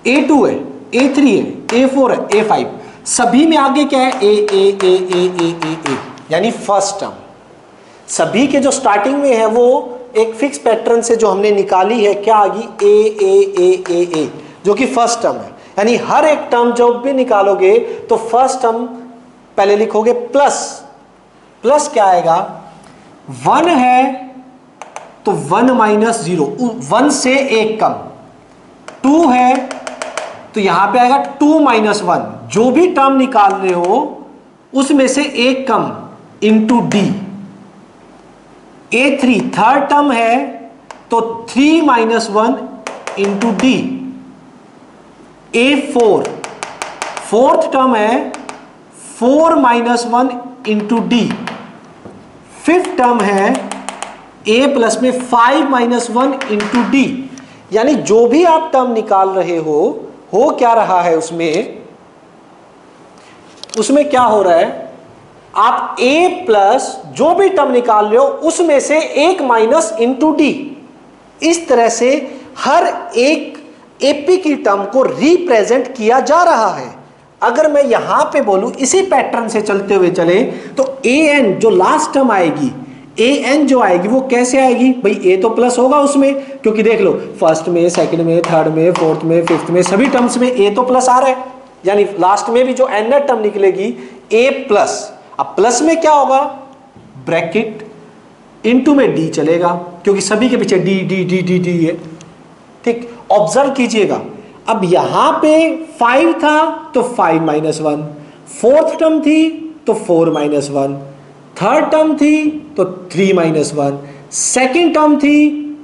a2 है, a3 है, a4 है, a5, सभी में आगे क्या है, a, यानी फर्स्ट टर्म। सभी के जो स्टार्टिंग में है वो एक फिक्स पैटर्न से जो हमने निकाली है क्या आ गई, a, जो कि फर्स्ट टर्म है। यानी हर एक टर्म जब भी निकालोगे तो फर्स्ट टर्म पहले लिखोगे प्लस, प्लस क्या आएगा, 1 है तो 1 माइनस 0, 1 से 1 कम, 2 है तो यहां पे आएगा 2 माइनस 1, जो भी टर्म निकाल रहे हो उसमें से 1 कम, into D. a3 third term है तो 3 minus 1 into D. a4 fourth term है 4 minus 1 into D. Fifth term है a प्लस में 5 माइनस 1 इंटू डी। यानी जो भी आप टर्म निकाल रहे हो क्या रहा है उसमें, उसमें क्या हो रहा है, आप a प्लस जो भी टर्म निकाल रहे हो उसमें से एक माइनस इंटू डी। इस तरह से हर एक एपी की टर्म को रिप्रेजेंट किया जा रहा है। अगर मैं यहां पे बोलूं इसी पैटर्न से चलते हुए चले तो ए एन जो लास्ट टर्म आएगी, ए एन जो आएगी वो कैसे आएगी भाई, ए तो प्लस होगा उसमें, क्योंकि देख लो फर्स्ट में, सेकंड में, थर्ड में, फोर्थ में, फिफ्थ में सभी टर्म्स में ए तो प्लस आ रहा है, यानी लास्ट में भी जो एन टर्म निकलेगी ए प्लस। अब प्लस में क्या होगा, ब्रैकेट इनटू में डी चलेगा, क्योंकि सभी के पीछे D D D D D है। ठीक, ऑब्जर्व कीजिएगा, अब यहां पे 5 था तो 5 माइनस 1, फोर्थ टर्म थी तो 4 माइनस 1, थर्ड टर्म थी तो 3 माइनस 1, सेकेंड टर्म थी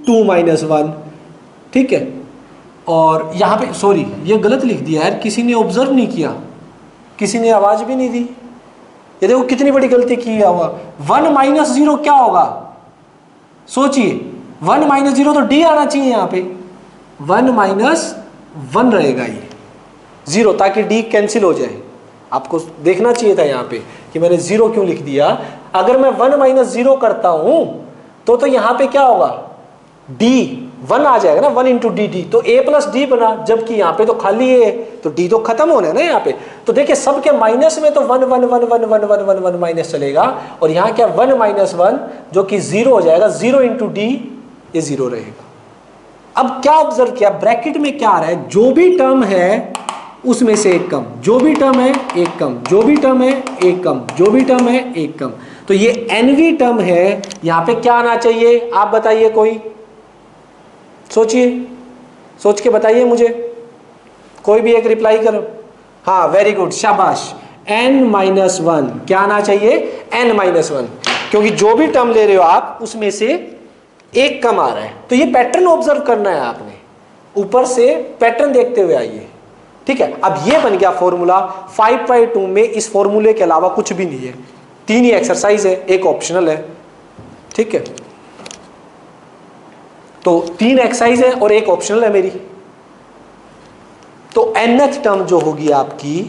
2 माइनस 1। ठीक है, और यहां पे सॉरी ये गलत लिख दिया यार, किसी ने ऑब्जर्व नहीं किया, किसी ने आवाज भी नहीं दी। ये देखो कितनी बड़ी गलती की हुआ। 1 माइनस 0 क्या होगा, सोचिए, 1 माइनस 0 तो डी आना चाहिए यहां पे, 1 माइनस 1 रहेगा ये 0, ताकि डी कैंसिल हो जाए। आपको देखना चाहिए था यहाँ पे कि मैंने 0 क्यों लिख दिया। अगर मैं 1 माइनस 0 करता हूं तो यहाँ पे क्या होगा, डी 1 आ जाएगा ना, 1 इंटू डी डी, तो a प्लस डी बना, जबकि यहाँ पे तो खाली है तो d तो खत्म होना है ना यहाँ पे। तो देखिए सबके माइनस में तो 1 1 1 1 1 1 1 1 माइनस चलेगा, और यहाँ क्या 1 माइनस 1 जो कि 0 हो जाएगा, 0 इंटू डी ये 0 रहेगा। अब क्या ऑब्जर्व किया, ब्रैकेट में क्या आ रहा है, जो भी टर्म है उसमें से एक कम, जो भी टर्म है एक कम, जो भी टर्म है एक कम, जो भी टर्म है एक कम। तो ये एनवी टर्म है, यहां पे क्या आना चाहिए आप बताइए, कोई सोचिए, सोच के बताइए मुझे, कोई भी एक रिप्लाई करो। हाँ वेरी गुड, शाबाश, n माइनस 1 क्या आना चाहिए, n माइनस 1, क्योंकि जो भी टर्म ले रहे हो आप उसमें से एक कम आ रहा है। तो ये पैटर्न ऑब्जर्व करना है आपने, ऊपर से पैटर्न देखते हुए आइए। ठीक है, अब ये बन गया फॉर्मूला। 5/2 में इस फॉर्मूले के अलावा कुछ भी नहीं है, 3 ही एक्सरसाइज है, एक ऑप्शनल है। ठीक है, तो 3 एक्सरसाइज है और एक ऑप्शनल है मेरी। तो nth टर्म जो होगी आपकी,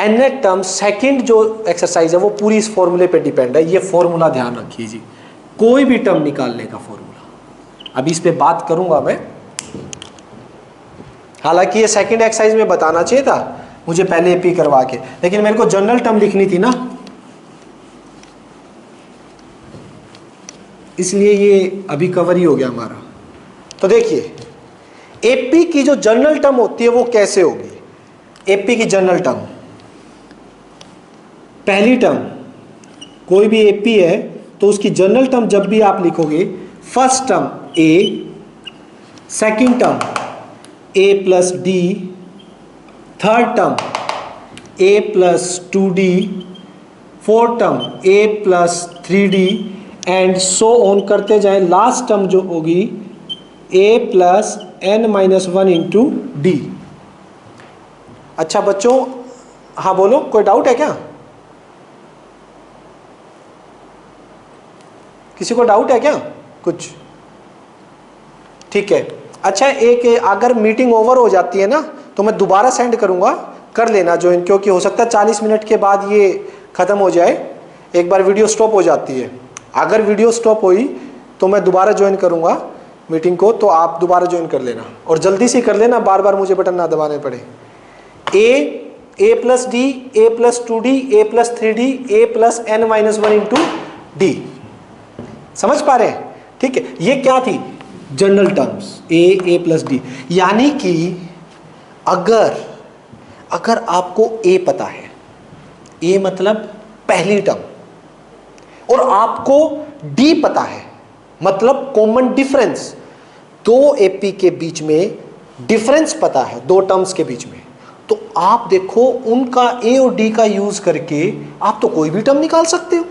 nth टर्म सेकंड जो एक्सरसाइज है वो पूरी इस फॉर्मूले पे डिपेंड है। ये फॉर्मूला ध्यान रखिए जी, कोई भी टर्म निकालने का फॉर्मूला, अभी इस पे बात करूंगा मैं। हालांकि ये सेकंड एक्सरसाइज में बताना चाहिए था मुझे पहले एपी करवा के, लेकिन मेरे को जनरल टर्म लिखनी थी ना, इसलिए ये अभी कवर ही हो गया हमारा। तो देखिए एपी की जो जनरल टर्म होती है वो कैसे होगी। एपी की जनरल टर्म, पहली टर्म कोई भी एपी है तो उसकी जनरल टर्म जब भी आप लिखोगे, first term A, second term A plus D, third term A plus 2d, fourth term A plus 3d and so on करते जाएं। लास्ट टर्म जो होगी a plus n minus 1 into D. अच्छा बच्चों, हाँ बोलो, कोई डाउट है क्या, किसी को डाउट है क्या कुछ? ठीक है, अच्छा एक अगर मीटिंग ओवर हो जाती है ना तो मैं दोबारा सेंड करूंगा, कर लेना ज्वाइन, क्योंकि हो सकता है 40 मिनट के बाद ये खत्म हो जाए, एक बार वीडियो स्टॉप हो जाती है। अगर वीडियो स्टॉप हुई तो मैं दोबारा ज्वाइन करूंगा मीटिंग को, तो आप दोबारा ज्वाइन कर लेना और जल्दी से कर लेना, बार बार मुझे बटन ना दबाने पड़े। A plus D, A plus 2d, A plus 3d, A plus n minus 1 into D, समझ पा रहे हैं? ठीक है, ये क्या थी general terms, A plus D. यानी कि अगर आपको ए पता है, ए मतलब पहली टर्म, और आपको डी पता है मतलब कॉमन डिफरेंस, दो एपी के बीच में डिफरेंस पता है, दो टर्म्स के बीच में, तो आप देखो उनका ए और डी का यूज करके आप तो कोई भी टर्म निकाल सकते हो।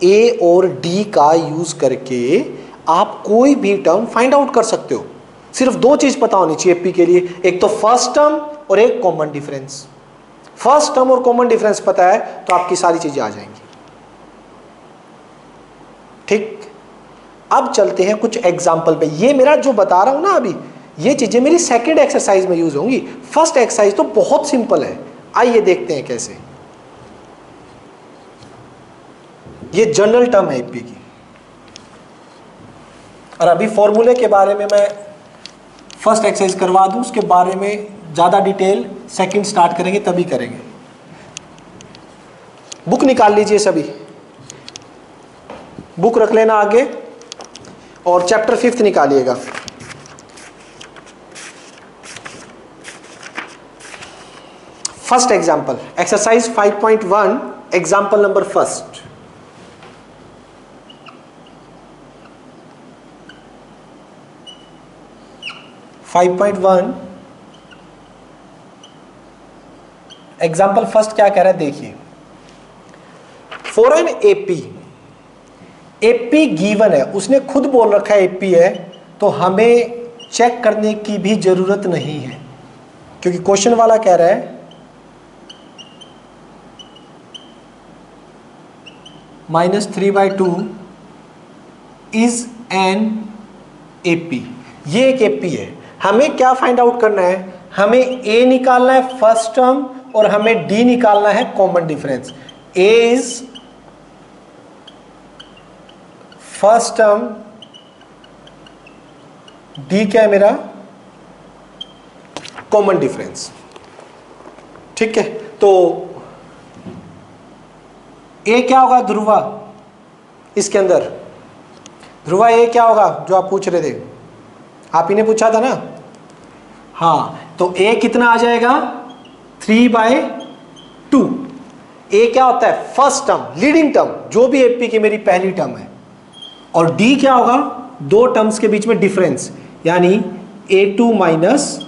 ए और डी का यूज करके आप कोई भी टर्म फाइंड आउट कर सकते हो। सिर्फ दो चीज पता होनी चाहिए एपी के लिए, एक तो फर्स्ट टर्म और एक कॉमन डिफरेंस। फर्स्ट टर्म और कॉमन डिफरेंस पता है तो आपकी सारी चीजें आ जाएंगी। ठीक, अब चलते हैं कुछ एग्जाम्पल पे। ये मेरा जो बता रहा हूं ना अभी, ये चीजें मेरी सेकंड एक्सरसाइज में यूज होंगी। फर्स्ट एक्सरसाइज तो बहुत सिंपल है, आइए देखते हैं कैसे। ये जनरल टर्म है एपी की। और अभी फॉर्मूले के बारे में मैं फर्स्ट एक्सरसाइज करवा दूं, उसके बारे में ज़्यादा डिटेल सेकंड स्टार्ट करेंगे तभी करेंगे। बुक निकाल लीजिए सभी, बुक रख लेना आगे और चैप्टर 5 निकालिएगा। First example, exercise 5.1, example number first. Example first क्या कह रहा है देखिए। फॉर एन एपी गिवन है, उसने खुद बोल रखा है एपी है, तो हमें चेक करने की भी जरूरत नहीं है, क्योंकि क्वेश्चन वाला कह रहा है -3/2 इज एन एपी। ये एक एपी है। हमें क्या फाइंड आउट करना है, हमें ए निकालना है फर्स्ट टर्म और हमें डी निकालना है common difference. A is first term, D क्या है मेरा कॉमन डिफरेंस। ठीक है, तो ए क्या होगा ध्रुवा, इसके अंदर ध्रुवा ए क्या होगा जो आप पूछ रहे थे, आप ही ने पूछा था ना। हाँ, तो ए कितना आ जाएगा 3/2। ए क्या होता है फर्स्ट टर्म, लीडिंग टर्म, जो भी एपी की मेरी पहली टर्म है। और डी क्या होगा दो टर्म्स के बीच में डिफरेंस, यानी A2 माइनस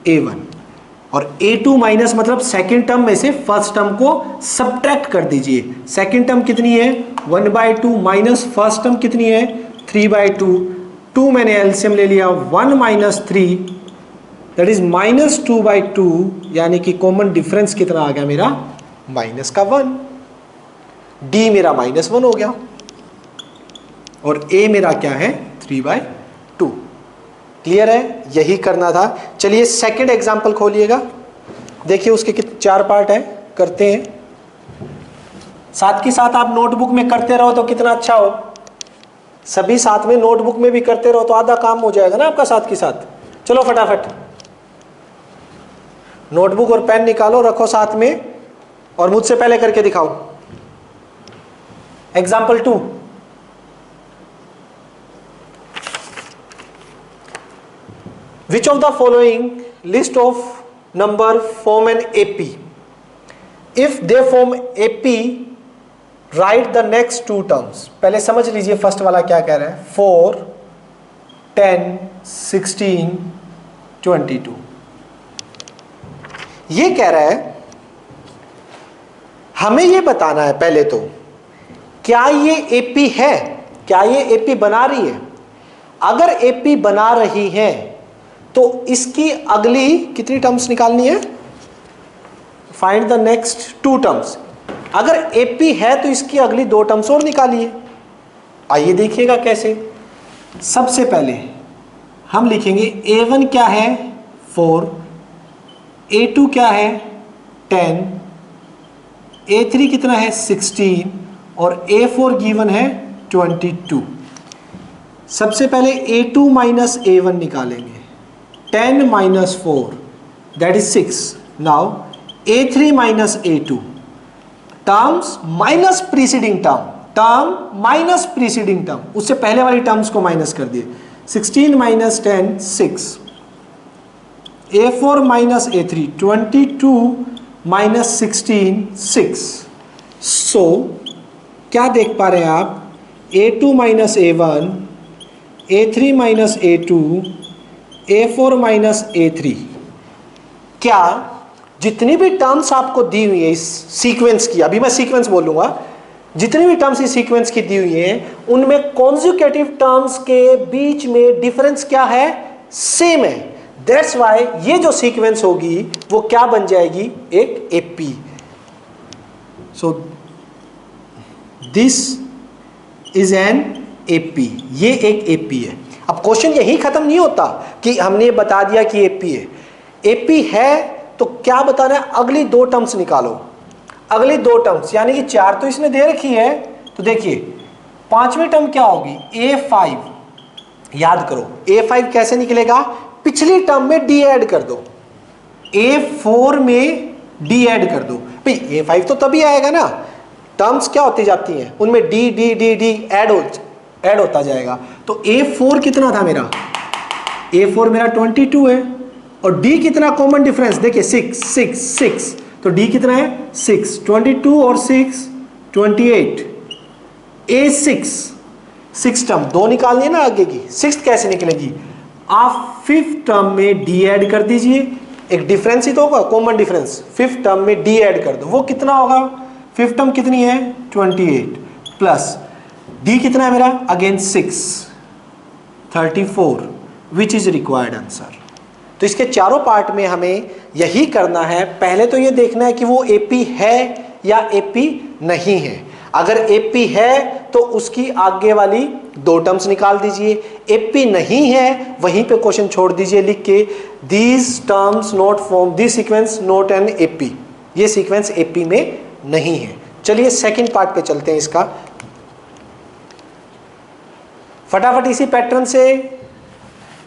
A1। और A2 माइनस मतलब सेकेंड टर्म में से फर्स्ट टर्म को सब्ट्रैक्ट कर दीजिए। सेकेंड टर्म कितनी है 1/2 माइनस फर्स्ट टर्म कितनी है 3/2। 2 मैंने एलसीएम ले लिया, 1 माइनस 3 दैट इज -2/2, यानी कि कॉमन डिफरेंस कितना आ गया मेरा माइनस का 1। डी मेरा -1 हो गया और ए मेरा क्या है 3/2। क्लियर है, यही करना था। चलिए सेकंड एग्जांपल खोलिएगा, देखिए उसके कितने 4 पार्ट है, करते हैं। साथ के साथ आप नोटबुक में करते रहो तो कितना अच्छा हो, सभी साथ में नोटबुक में भी करते रहो तो आधा काम हो जाएगा ना आपका साथ के साथ। चलो फटाफट नोटबुक और पेन निकालो, रखो साथ में और मुझसे पहले करके दिखाओ। Example 2, which of the following list of number form an AP? If they form AP, write the next two terms. पहले समझ लीजिए फर्स्ट वाला क्या कह रहा है, 4, 10, 16, 22। ये कह रहा है हमें ये बताना है पहले तो क्या ये AP है, क्या ये AP बना रही है। अगर AP बना रही है तो इसकी अगली कितनी टर्म्स निकालनी है, फाइंड द नेक्स्ट 2 टर्म्स। अगर एपी है तो इसकी अगली 2 टर्म्स और निकालिए। आइए देखिएगा कैसे। सबसे पहले हम लिखेंगे A1 क्या है 4, A2 क्या है 10, A3 कितना है 16 और A4 गिवन है 22। सबसे पहले A2 माइनस A1 निकालेंगे, 10 minus 4 that is 6. Now A3 minus A2, terms minus preceding term, term minus preceding term, उससे पहले वाली टर्म्स को माइनस कर दिए। 16 minus 10 6, A4 minus A3 22 minus 16 6। So क्या देख पा रहे हैं आप, A2 minus A1, A3 minus A2, A4 minus A3। क्या जितनी भी टर्म्स आपको दी हुई है इस सीक्वेंस की, अभी मैं सीक्वेंस बोलूंगा, जितनी भी टर्म्स इस सीक्वेंस की दी हुई हैं उनमें कॉन्जिक्यूटिव टर्म्स के बीच में डिफरेंस क्या है, सेम है। दैट्स वाई ये जो सीक्वेंस होगी वो क्या बन जाएगी, एक AP. So this is an AP, ये एक एपी है। अब क्वेश्चन यही खत्म नहीं होता कि हमने बता दिया कि एपी है। एपी है तो क्या बताना है, अगली 2 टर्म्स निकालो। अगली 2 टर्म्स यानी कि 4 तो इसने दे रखी है, तो देखिए पांचवी टर्म क्या होगी, A5, याद करो A5 कैसे निकलेगा, पिछली टर्म में D ऐड कर दो, A4 में D ऐड कर दो, भाई A5 तो तभी आएगा ना, टर्म्स क्या होती जाती हैं उनमें D D D D add होता जाएगा। तो A4 कितना था मेरा, A4 मेरा 22 है, और D कितना कॉमन डिफरेंस देखिए 6, तो D कितना है 6, 22 और 6 28, A6 टर्म दो निकालनी है ना आगे की, सिक्स कैसे निकलेगी, आप फिफ्थ टर्म में D ऐड कर दीजिए, एक डिफरेंस ही तो होगा कॉमन डिफरेंस, फिफ्थ टर्म में D ऐड कर दो, वो कितना होगा, फिफ्थ टर्म कितनी है 28 प्लस D कितना है मेरा again 6 34 which is required answer. तो इसके चारों पार्ट में हमें यही करना है, पहले तो ये देखना है कि वो AP है या AP नहीं है, अगर AP है तो उसकी आगे वाली दो टर्म्स निकाल दीजिए, AP नहीं है वहीं पे क्वेश्चन छोड़ दीजिए लिख के, these terms not form this sequence not an AP, ये सीक्वेंस AP में नहीं है। चलिए सेकंड पार्ट पे चलते हैं इसका, फटाफट इसी पैटर्न से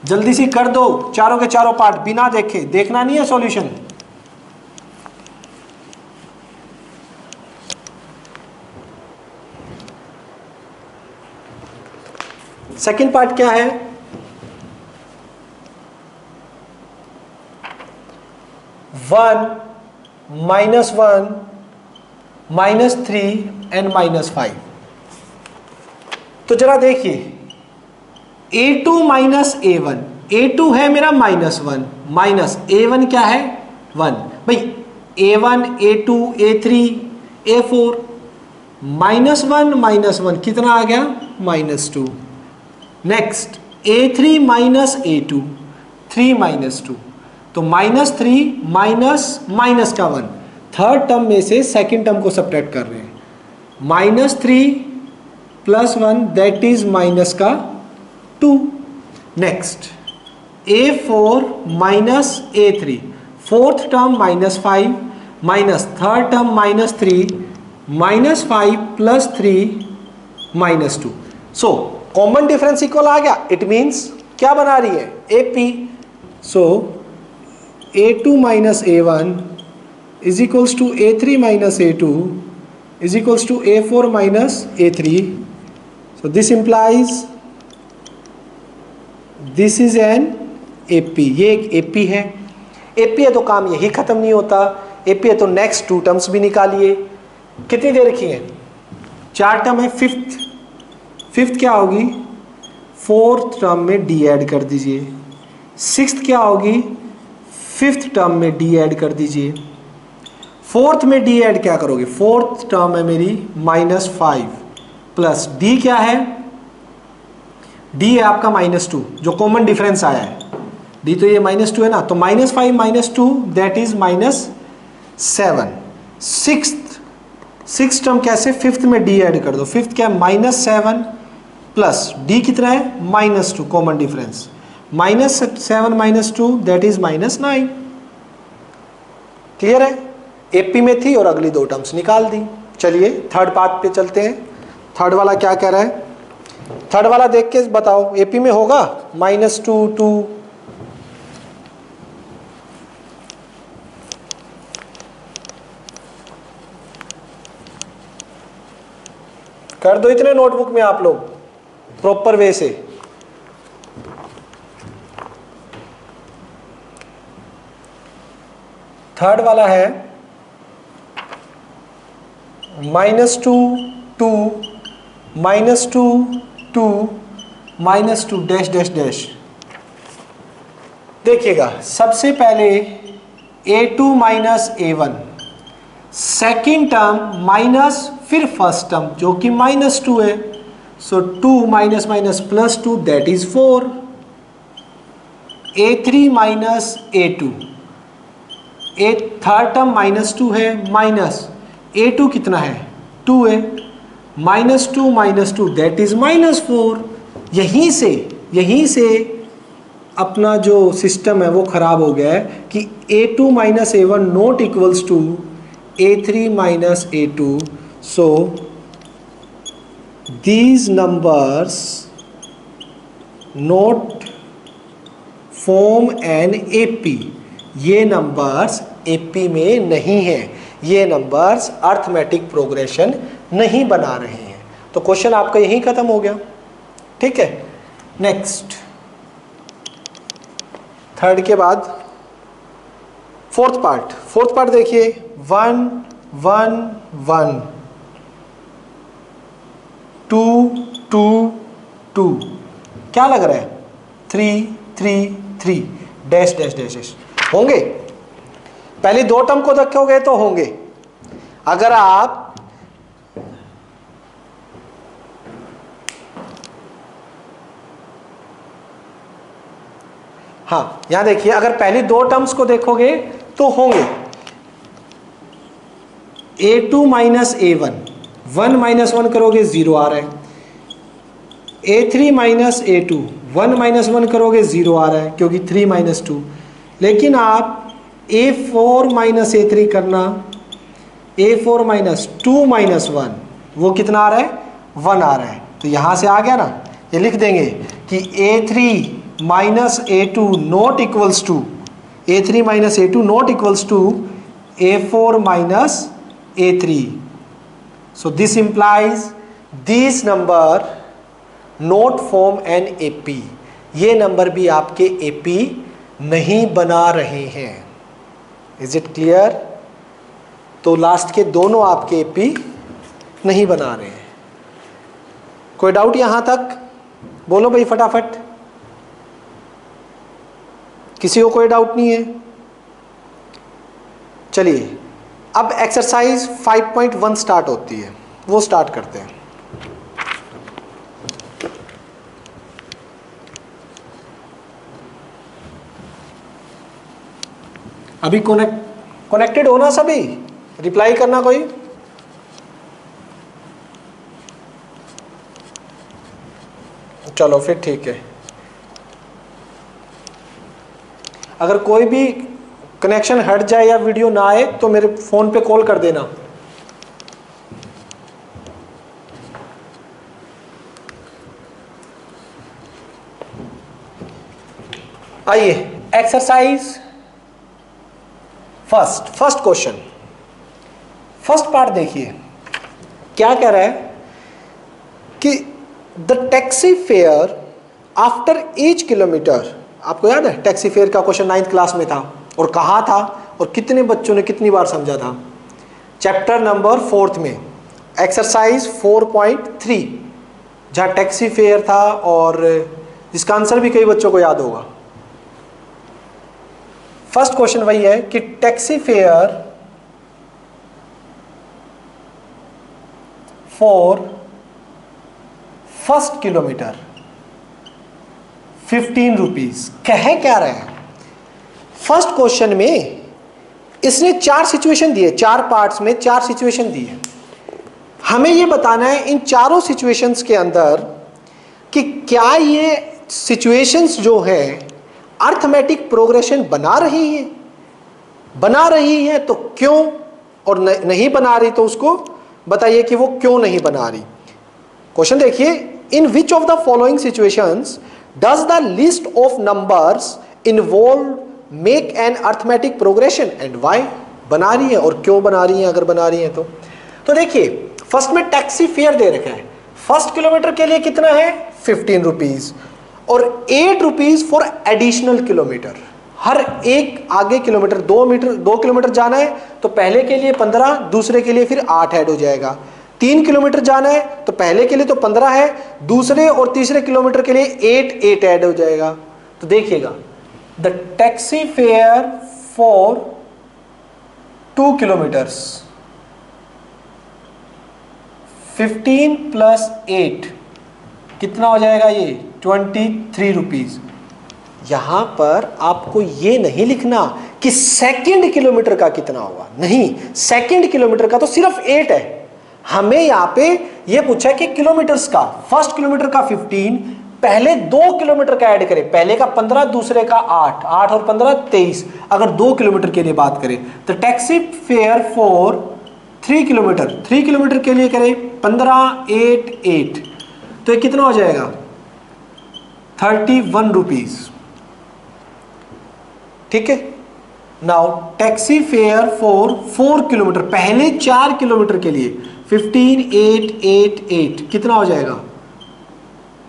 जल्दी सी कर दो चारों के चारों पार्ट बिना देखे, देखना नहीं है सॉल्यूशन। सेकंड पार्ट क्या है, -1 -3 एंड -5। तो जरा देखिए A2 माइनस A1, A2 है मेरा -1 माइनस A1 क्या है 1, भाई A1 A2 A3 A4, -1 कितना आ गया -2, नेक्स्ट A3 माइनस A2 3 -2, तो -3 माइनस का 1, थर्ड टर्म में से सेकंड टर्म को सब्ट्रैक्ट कर रहे हैं, -3 + 1 दैट इज माइनस का 2, next A4 minus A3, fourth term -5 minus third term -3, -5 + 3 -2, so common difference equal आ गया, इट मीन्स क्या बना रही है AP, so A2 minus A1 is equals to A3 minus A2 is equals to A4 minus A3, so this implies this is an AP, ये एक AP है, AP है तो काम यही खत्म नहीं होता, AP है तो नेक्स्ट टू टर्म्स भी निकालिए, कितनी देर रखी है, 4 टर्म है, फिफ्थ क्या होगी, फोर्थ टर्म में D ऐड कर दीजिए, सिक्स्थ क्या होगी, फिफ्थ टर्म में D ऐड कर दीजिए, फोर्थ में D ऐड क्या करोगे, फोर्थ टर्म है मेरी -5 प्लस D क्या है, D है आपका -2 जो कॉमन डिफरेंस आया है, D तो ये -2 है ना, तो -5 - 2 दैट इज -7, सिक्स्थ टर्म कैसे, फिफ्थ में D ऐड कर दो, फिफ्थ क्या है -7 प्लस D कितना है -2 common difference, -7 - 2 that is -9, clear है, AP में थी और अगली दो टर्म्स निकाल दी। चलिए थर्ड पार्ट पे चलते हैं, थर्ड वाला क्या कह रहा है, थर्ड वाला देख के बताओ AP में होगा -2 2, कर दो इतने नोटबुक में आप लोग प्रॉपर वे से, थर्ड वाला है -2 2 -2 2 -2 डैश डैश डैश। देखिएगा सबसे पहले A2 minus A1, second term minus फिर फर्स्ट टर्म जो कि -2 है, सो 2 minus minus +2 that is 4, A3 minus A2, third term -2 है माइनस A2 कितना है 2 है, -2 दैट इज -4, यहीं से अपना जो सिस्टम है वो खराब हो गया है कि A2 minus A1 not equals to A3 minus A2, so these numbers not form an AP, ये नंबर्स AP में नहीं है, ये नंबर्स अर्थमेटिक प्रोग्रेशन नहीं बना रहे हैं। तो क्वेश्चन आपका यही खत्म हो गया, ठीक है। नेक्स्ट, थर्ड के बाद फोर्थ पार्ट देखिए, 1 1 1 2 2 2, क्या लग रहा है, 3 3 3 डैश डैश डैश डैश होंगे। पहले दो टर्म को रखोगे तो होंगे। अगर आप हाँ यहां देखिए, अगर पहली दो टर्म्स को देखोगे तो होंगे। A2 माइनस A1, 1 माइनस 1 करोगे 0 आ रहा है। A3 माइनस A2, 1 माइनस 1 करोगे 0 आ रहा है, क्योंकि 3 माइनस 2। लेकिन आप A4 माइनस A3 करना, A4 माइनस 2 माइनस 1, वो कितना आ रहा है, 1 आ रहा है। तो यहां से आ गया ना, ये लिख देंगे कि A3 minus A2 not equals to, A3 minus A2 not equals to A4 minus A3। So this implies these number not form an AP, ये नंबर भी आपके AP नहीं बना रहे हैं। Is it clear? तो लास्ट के दोनों आपके AP नहीं बना रहे हैं। कोई डाउट यहां तक? बोलो भाई फटाफट, किसी को कोई डाउट नहीं है? चलिए अब एक्सरसाइज 5.1 स्टार्ट होती है, वो स्टार्ट करते हैं। अभी कनेक्टेड हो ना सभी? रिप्लाई करना कोई? चलो फिर ठीक है। अगर कोई भी कनेक्शन हट जाए या वीडियो ना आए तो मेरे फोन पे कॉल कर देना। आइए exercise first question, first part देखिए क्या कह रहा है कि the taxi fare after each kilometre. आपको याद है टैक्सी फेयर का क्वेश्चन 9th क्लास में था, और कहाँ था और कितने बच्चों ने कितनी बार समझा था? चैप्टर नंबर 4 में एक्सरसाइज 4.3, जहाँ टैक्सी फेयर था, और जिसका आंसर भी कई बच्चों को याद होगा। फर्स्ट क्वेश्चन वही है कि taxi fare for first kilometre 15 rupees. कहे क्या रहे हैं? फर्स्ट क्वेश्चन में इसने 4 सिचुएशन दिए, 4 पार्ट्स में 4 सिचुएशन दी है। हमें यह बताना है इन चारों सिचुएशंस के अंदर कि क्या ये सिचुएशंस जो हैं अर्थमेटिक प्रोग्रेशन बना रही है तो क्यों, और नहीं बना रही तो उसको बताइए कि वो क्यों नहीं बना रही। क्वेश्चन देखिए, in which of the following situations does the list of numbers involve make an arithmetic progression and why. बना रही है और क्यों बना रही है, अगर बना रही है तो देखिए फर्स्ट में टैक्सी फेयर दे रखा है। फर्स्ट किलोमीटर के लिए कितना है, 15 रुपीज, और 8 रुपीज फॉर एडिशनल किलोमीटर। हर एक आगे किलोमीटर 2 किलोमीटर जाना है तो पहले के लिए 15, दूसरे के लिए फिर 8 ऐड हो जाएगा। 3 किलोमीटर जाना है तो पहले के लिए तो 15 है, दूसरे और तीसरे किलोमीटर के लिए 8 ऐड हो जाएगा। तो देखिएगा the taxi fare for 2 kilometres 15 plus 8 कितना हो जाएगा, ये 23 रुपीज। यहां पर आपको ये नहीं लिखना कि सेकंड किलोमीटर का कितना होगा, नहीं, सेकंड किलोमीटर का तो सिर्फ 8 है। हमें यहां पे ये पूछा कि किलोमीटर्स का, फर्स्ट किलोमीटर का 15, पहले 2 किलोमीटर का ऐड करें, पहले का 15 दूसरे का 8, 8 और 15 23। अगर 2 किलोमीटर के लिए बात करें तो taxi fare for 3 kilometre, 3 kilometre के लिए करें 15, 8, 8, तो ये कितना हो जाएगा 31 रुपीज। ठीक है। Now taxi fare for 4 kilometre, पहले 4 किलोमीटर के लिए 15, 8, 8, 8 कितना हो जाएगा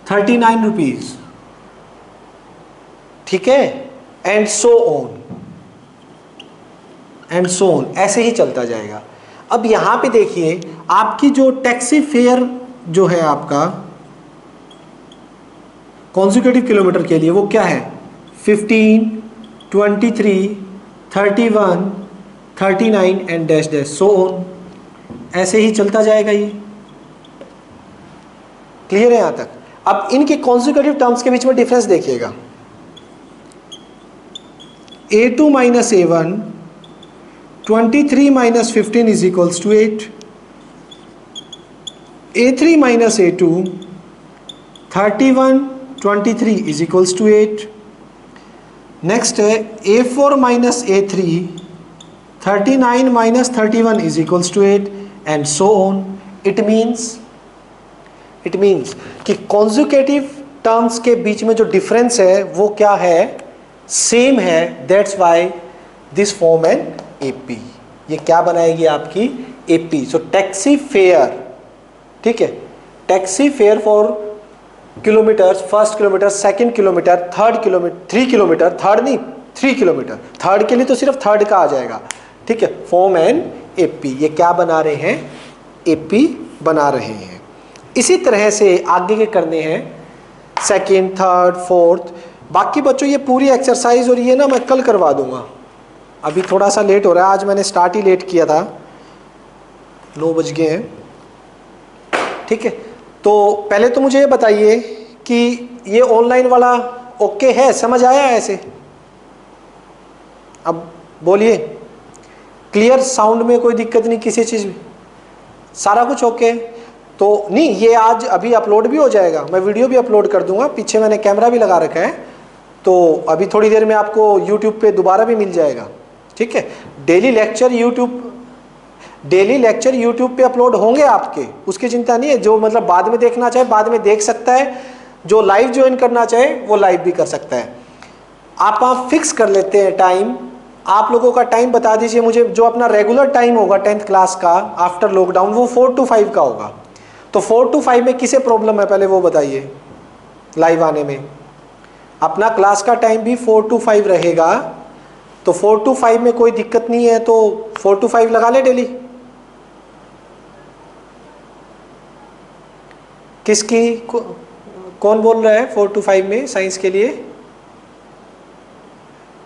39 रुपीज। ठीक है। And so on and so on, ऐसे ही चलता जाएगा। अब यहां पे देखिए आपकी जो टैक्सी फेयर जो है आपका कॉन्जिक्यूटिव किलोमीटर के लिए वो क्या है 15, 23, 31, 39 and dash dash so on, ऐसे ही चलता जाएगा ये। क्लियर है यहां तक। अब इनके कॉन्जिक्यूटिव टर्म्स के बीच में डिफरेंस देखिएगा, A2 minus A1, 23 minus 15 is equals to 8, A3 minus A2, 31, 23 is equals to 8। Next है A4 minus A3, 39 minus 31 is equals to 8 and so on. It means कि कॉन्जुकेटिव टर्म्स के बीच में जो डिफरेंस है वो क्या है, सेम है। That's why this form an AP. ये क्या बनाएगी आपकी एपी। सो टैक्सी फेयर, ठीक है, taxi fare for kilometres, first kilometre, second kilometre, third kilometre, 3 kilometre, third नहीं 3 किलोमीटर, थर्ड के लिए तो सिर्फ थर्ड का आ जाएगा। ठीक है, फॉर्म एन एपी। ये क्या बना रहे हैं, एपी बना रहे हैं। इसी तरह से आगे के करने हैं सेकंड, थर्ड, फोर्थ। बाकी बच्चों ये पूरी एक्सरसाइज और ये ना मैं कल करवा दूंगा, अभी थोड़ा सा लेट हो रहा है, आज मैंने स्टार्ट ही लेट किया था, 9 बज गए हैं। ठीक है, तो पहले तो मुझे ये बताइए कि ये ऑनलाइन वाला ओके है, समझ आया ऐसे? अब बोलिए, क्लियर साउंड में कोई दिक्कत नहीं किसी चीज़ में, सारा कुछ ओके? तो नहीं, ये आज अभी अपलोड भी हो जाएगा, मैं वीडियो भी अपलोड कर दूंगा, पीछे मैंने कैमरा भी लगा रखा है, तो अभी थोड़ी देर में आपको यूट्यूब पे दोबारा भी मिल जाएगा। ठीक है, डेली लेक्चर यूट्यूब पे अपलोड होंगे आपके, उसकी चिंता नहीं है। जो मतलब बाद में देखना चाहे बाद में देख सकता है, जो लाइव ज्वाइन करना चाहे वो लाइव भी कर सकता है। आप फिक्स कर लेते हैं टाइम, आप लोगों का टाइम बता दीजिए मुझे, जो अपना रेगुलर टाइम होगा 10th क्लास का आफ्टर लॉकडाउन वो 4 to 5 का होगा। तो 4 to 5 में किसे प्रॉब्लम है पहले वो बताइए, लाइव आने में? अपना क्लास का टाइम भी 4 to 5 रहेगा, तो 4 to 5 में कोई दिक्कत नहीं है, तो 4 to 5 लगा ले डेली। किसकी कौन बोल रहा है 4 to 5 में साइंस के लिए?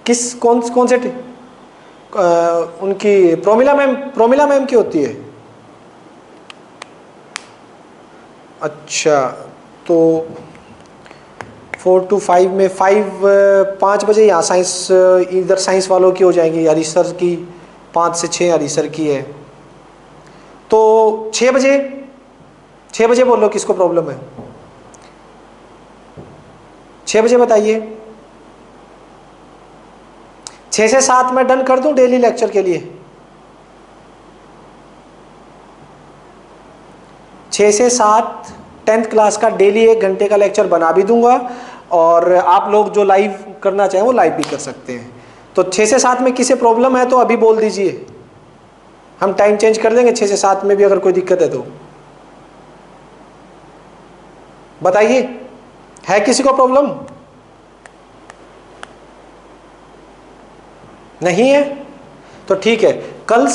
किस कौन से उनकी प्रोमिला मैम की होती है? अच्छा, तो 4 to 5 में 5 बजे यहाँ साइंस, इधर साइंस वालों की हो जाएंगी, हरीश सर की 5 से 6 हरीश सर की है। तो 6 बजे बोल लो किसको प्रॉब्लम है, 6 बजे बताइए। 6 से 7 मैं डन कर दूं डेली लेक्चर के लिए? 6 से 7 10th क्लास का डेली 1 घंटे का लेक्चर बना भी दूंगा, और आप लोग जो लाइव करना चाहें वो लाइव भी कर सकते हैं। तो 6 से 7 में किसे प्रॉब्लम है तो अभी बोल दीजिए, हम टाइम चेंज कर देंगे 6 से 7 में भी अगर कोई दिक्कत है तो बताइए। है किसी को प्रॉब्लम? नहीं है तो ठीक है, कल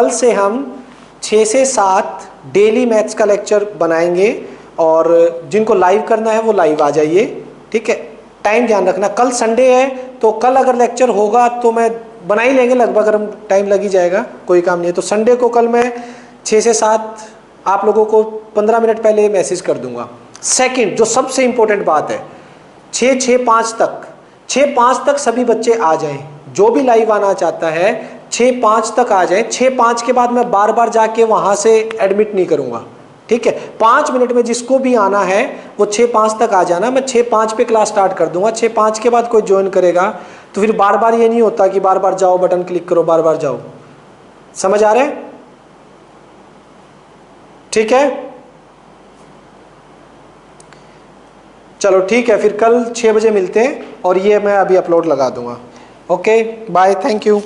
से हम 6 से 7 डेली मैथ्स का लेक्चर बनाएंगे, और जिनको लाइव करना है वो लाइव आ जाइए। ठीक है, टाइम ध्यान रखना, कल संडे है तो कल अगर लेक्चर होगा तो मैं बना ही लेंगे, लगभग अगर टाइम लग ही जाएगा, कोई काम नहीं है। तो संडे को कल मैं 6 से 7 आप लोगों को 15 मिनट पहले मैसेज कर दूंगा। सेकंड, जो सबसे इंपॉर्टेंट बात है, 6-5 तक सभी बच्चे आ जाएं, जो भी लाइव आना चाहता है 6-5 तक आ जाएं। 6-5 के बाद मैं बार बार जाके वहां से एडमिट नहीं करूंगा। ठीक है, 5 मिनट में जिसको भी आना है वो 6-5 तक आ जाना, मैं 6-5 पे क्लास स्टार्ट कर दूंगा। 6-5 के बाद कोई ज्वाइन करेगा तो फिर बार बार ये नहीं होता कि बार बार जाओ बटन क्लिक करो बार बार जाओ। समझ आ रहा है? ठीक है, चलो ठीक है, फिर कल 6 बजे मिलते हैं और ये मैं अभी अपलोड लगा दूंगा। Okay bye, thank you.